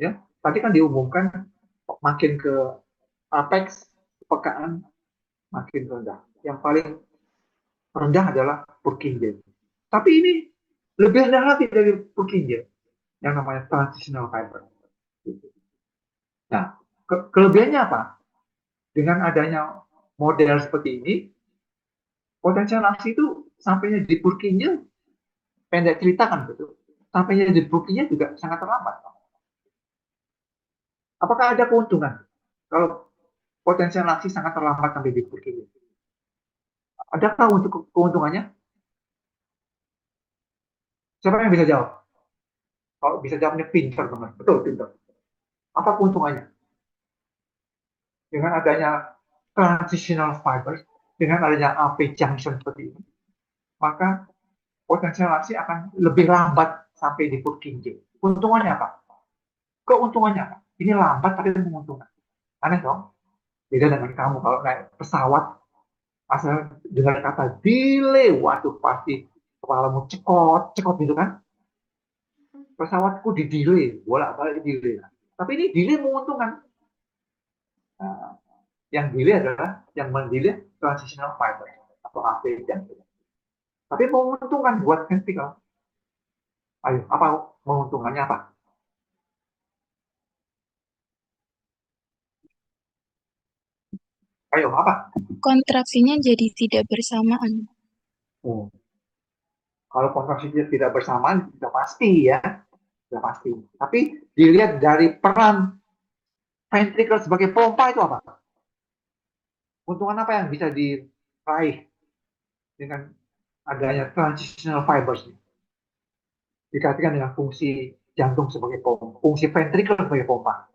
Ya. Tadi kan diumumkan makin ke apex, kepekaan makin rendah. Yang paling rendah adalah Purkinje. Tapi ini lebih rendah lagi dari Purkinje. Yang namanya transitional fiber. Nah, kelebihannya apa? Dengan adanya model seperti ini, potensial aksi itu sampainya di Purkinje pendek cerita kan betul. Sampainya di Burkinya juga sangat terlambat. Apakah ada keuntungan kalau potensial aksi sangat terlambat sampai di Burkinya? Adakah untuk keuntungannya? Siapa yang bisa jawab? Kalau bisa jawabnya pintar banget, betul pintar. Apa keuntungannya? Dengan adanya transitional fibers, dengan adanya AP junction seperti ini, maka potensial aksi akan lebih lambat sampai di Purkinje. Keuntungannya apa? Keuntungannya apa? Ini lambat tapi menguntungkan. Aneh dong? Beda dengan kamu kalau naik pesawat, asal dengan kata delay, waduh pasti kepalamu cekot, cekot gitu kan? Pesawatku di delay, bolak-balik delay. Tapi ini delay menguntungkan. Nah, yang delay adalah yang mendelay transitional fiber atau AP junction. Tapi menguntungkan buat vertikal. Ayo, apa menguntungkannya apa? Ayo, apa? Kontraksinya jadi tidak bersamaan. Oh, kalau kontraksi tidak bersamaan, sudah pasti ya. Sudah pasti. Tapi dilihat dari peran ventricle sebagai pompa itu apa? Keuntungan apa yang bisa diraih dengan adanya transitional fibers? Dikatakan dengan fungsi jantung sebagai pompa, fungsi ventricle sebagai pompa.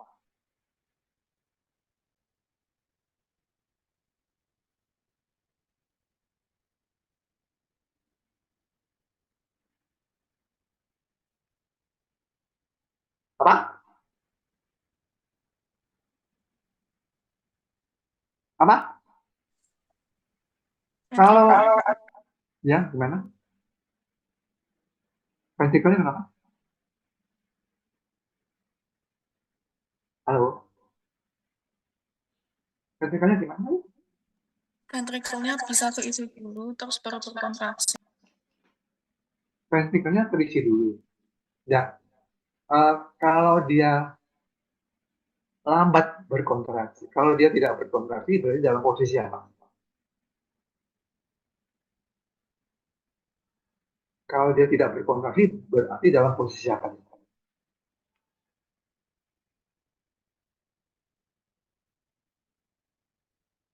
Apa? Apa? Kalau ya gimana? Ventricle kenapa? Halo, ventricle gimana? ventrikelnya bisa keisi dulu, terus baru berkontraksi. Ventricle terisi dulu. Ya, kalau dia lambat berkontraksi, kalau dia tidak berkontraksi berarti dalam posisi apa? Kalau dia tidak berkontraksi berarti dalam posisi apa?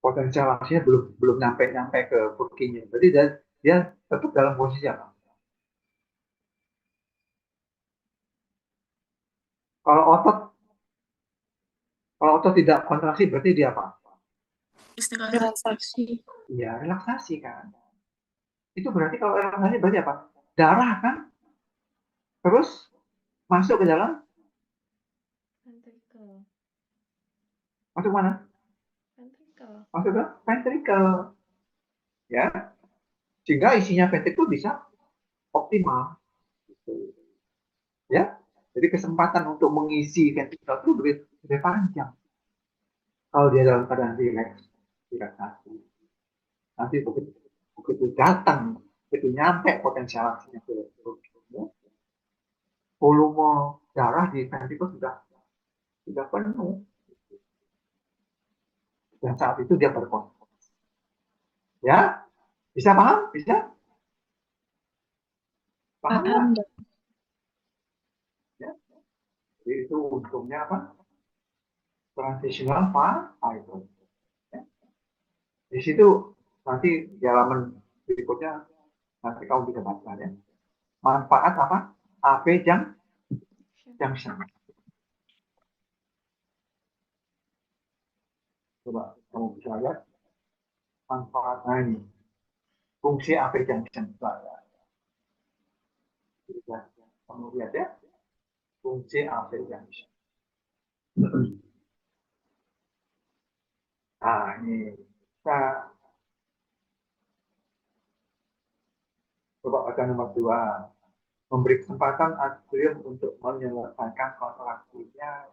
Potensial aksinya belum nyampe ke Purkinje. Berarti dia tetap dalam posisi apa? Kalau otot tidak kontraksi berarti dia apa? Istilahnya Relaksasi. Ya relaksasi kan. Itu berarti kalau relaksasi berarti apa? Darah kan? Terus masuk ke dalam, Ventricle. masuk mana? Ventricle. Masuk ke ventricle. Ya, sehingga isinya ventricle bisa optimal. Gitu. Ya, jadi kesempatan untuk mengisi ventricle itu lebih panjang. Kalau dia dalam keadaan relaksasi. Nanti begitu datang, begitu nyampe potensial aksinya ke volume darah di ventricle sudah penuh. Dan saat itu dia berkontraksi. Ya, bisa paham? Bisa? Paham nggak? Paham, Dok. Ya. Jadi itu untungnya apa? Transitional fiber. Ya. Di situ nanti di halaman berikutnya nanti kamu bisa baca ya. Manfaat apa? AP junction. Coba kamu bisa lihat manfaatnya ini. Fungsi AP junction. Bisa kamu lihat ya. Fungsi AP junction. Nah, ini kita coba baca nomor 2. Memberi kesempatan atrium untuk menyelesaikan kontraksinya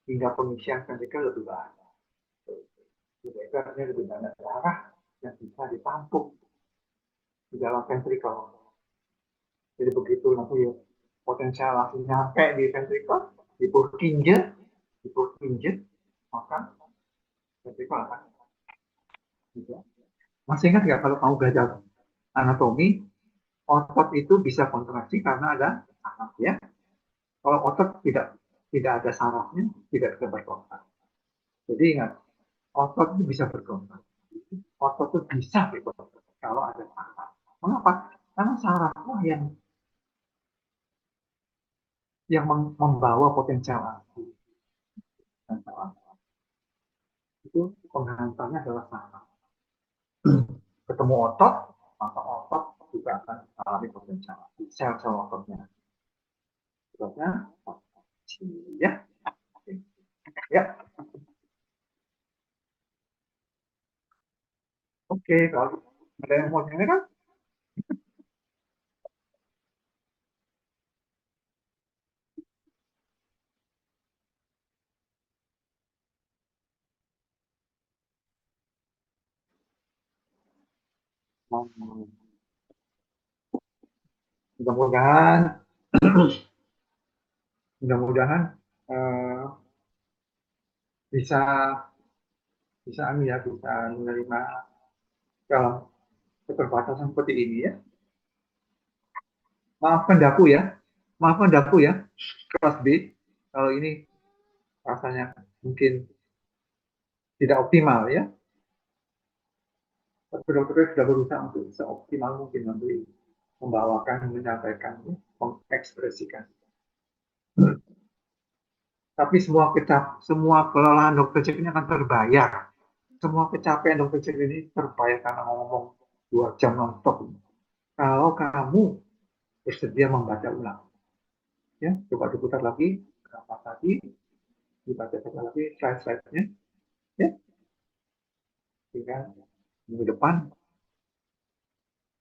hingga pengisian ventricle lebih banyak. Artinya lebih banyak darah yang bisa ditampung di dalam ventricle. Jadi begitu nanti potensial langsung nyampe di ventricle, di Purkinje, maka ventricle akan gitu. Masih ingat nggak kalau kamu belajar anatomi, otot itu bisa kontraksi karena ada saraf ya. Kalau otot tidak ada sarafnya, tidak bisa berkontrak. Jadi ingat, otot itu bisa berkontrak. Otot itu bisa berkontrak kalau ada saraf. Mengapa? Karena saraflah yang membawa potensial aktif. Dan saraf itu penghantarnya adalah saraf. Ketemu otot, maka otot juga akan mengalami potensial aktif. Sel-sel ototnya. Ototnya, ya. Ya. Oke, kalau ada yang mau tanya kan? Mudah-mudahan bisa bisa menerima dalam keterbatasan seperti ini ya. Maafkan daku ya, kelas B kalau ini rasanya mungkin tidak optimal ya. Dokter sudah berusaha untuk seoptimal mungkin untuk membawakan, menyampaikan, mengekspresikan. Tapi semua kelelahan dokter Jack ini akan terbayar. Semua kecapean dokter Jack ini terbayar karena ngomong 2 jam nonstop. Kalau kamu bersedia membaca ulang, ya coba diputar lagi berapa tadi, dibaca lagi slide-slide-nya, ya. Sehingga minggu depan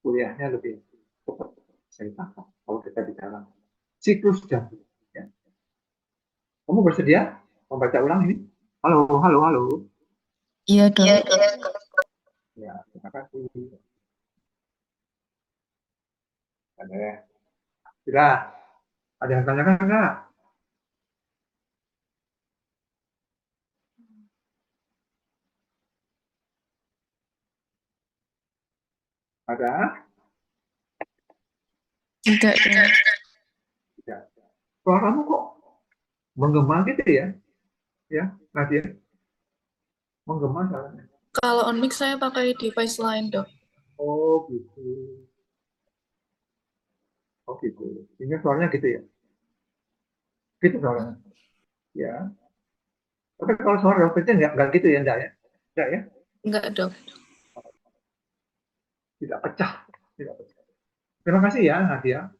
kuliahnya lebih cepat saya tangkap kalau kita bicara siklus jantung. Ya. Kamu bersedia membaca ulang ini? Halo. Iya, Dok. Ya, terima kasih. Sudah. Ada yang tanyakan enggak? Ada? Tidak, Dok. Tidak. Suara kamu kok menggema gitu ya? Ya, Nadia? Menggema soalnya. Kalau on mic saya pakai device lain, Dok. Oh, gitu. Oh, gitu. Ini suaranya gitu ya? Gitu suaranya. Ya. Tapi kalau suara dokternya enggak gitu ya, enggak ya? Enggak ya? Enggak, Dok. Tidak pecah. Terima kasih ya, Nadia.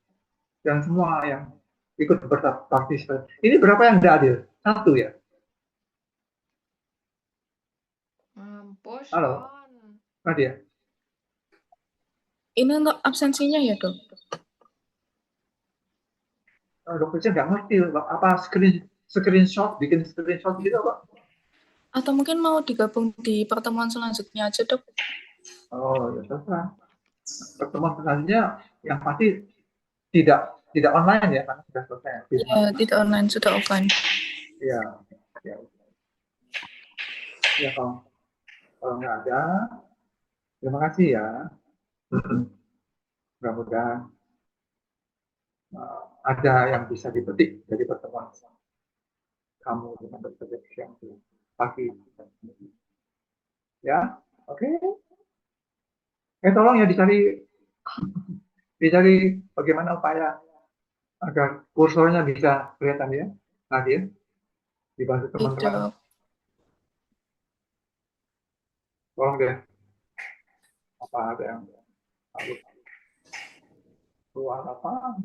Dan semua yang ikut berpartisipasi. Ini berapa yang enggak adil? 1 ya? Mampus, Halo, Don. Nadia. Ini untuk absensinya ya, Dok? Dokternya nggak ngerti apa screenshot, bikin screenshot gitu Pak. Atau mungkin mau digabung di pertemuan selanjutnya aja, Dok? Oh, ya terserah. Pertemuan selanjutnya yang pasti tidak online ya, karena sudah selesai. Iya, tidak online, sudah offline. Iya. Ya kalau nggak ada, terima kasih ya. Mudah-mudahan ada yang bisa dipetik dari pertemuan kamu dengan Dr. yang pagi. Ya, oke. Tolong ya dicari bagaimana upaya agar kursornya bisa kelihatan ya, Nadia, dibantu teman-teman. Tolong deh, apa ada yang harus keluar apa?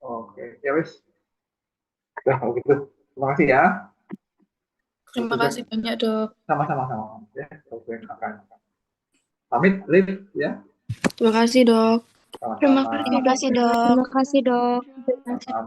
Oke, ya wis. Udah kalau gitu, terima kasih ya. Terima kasih banyak, Dok. Sama-sama ya. Oke, akan pamit, live ya. Terima kasih, Dok. Sama-sama. Terima kasih, Dok. Terima kasih, Dok. Sama-sama.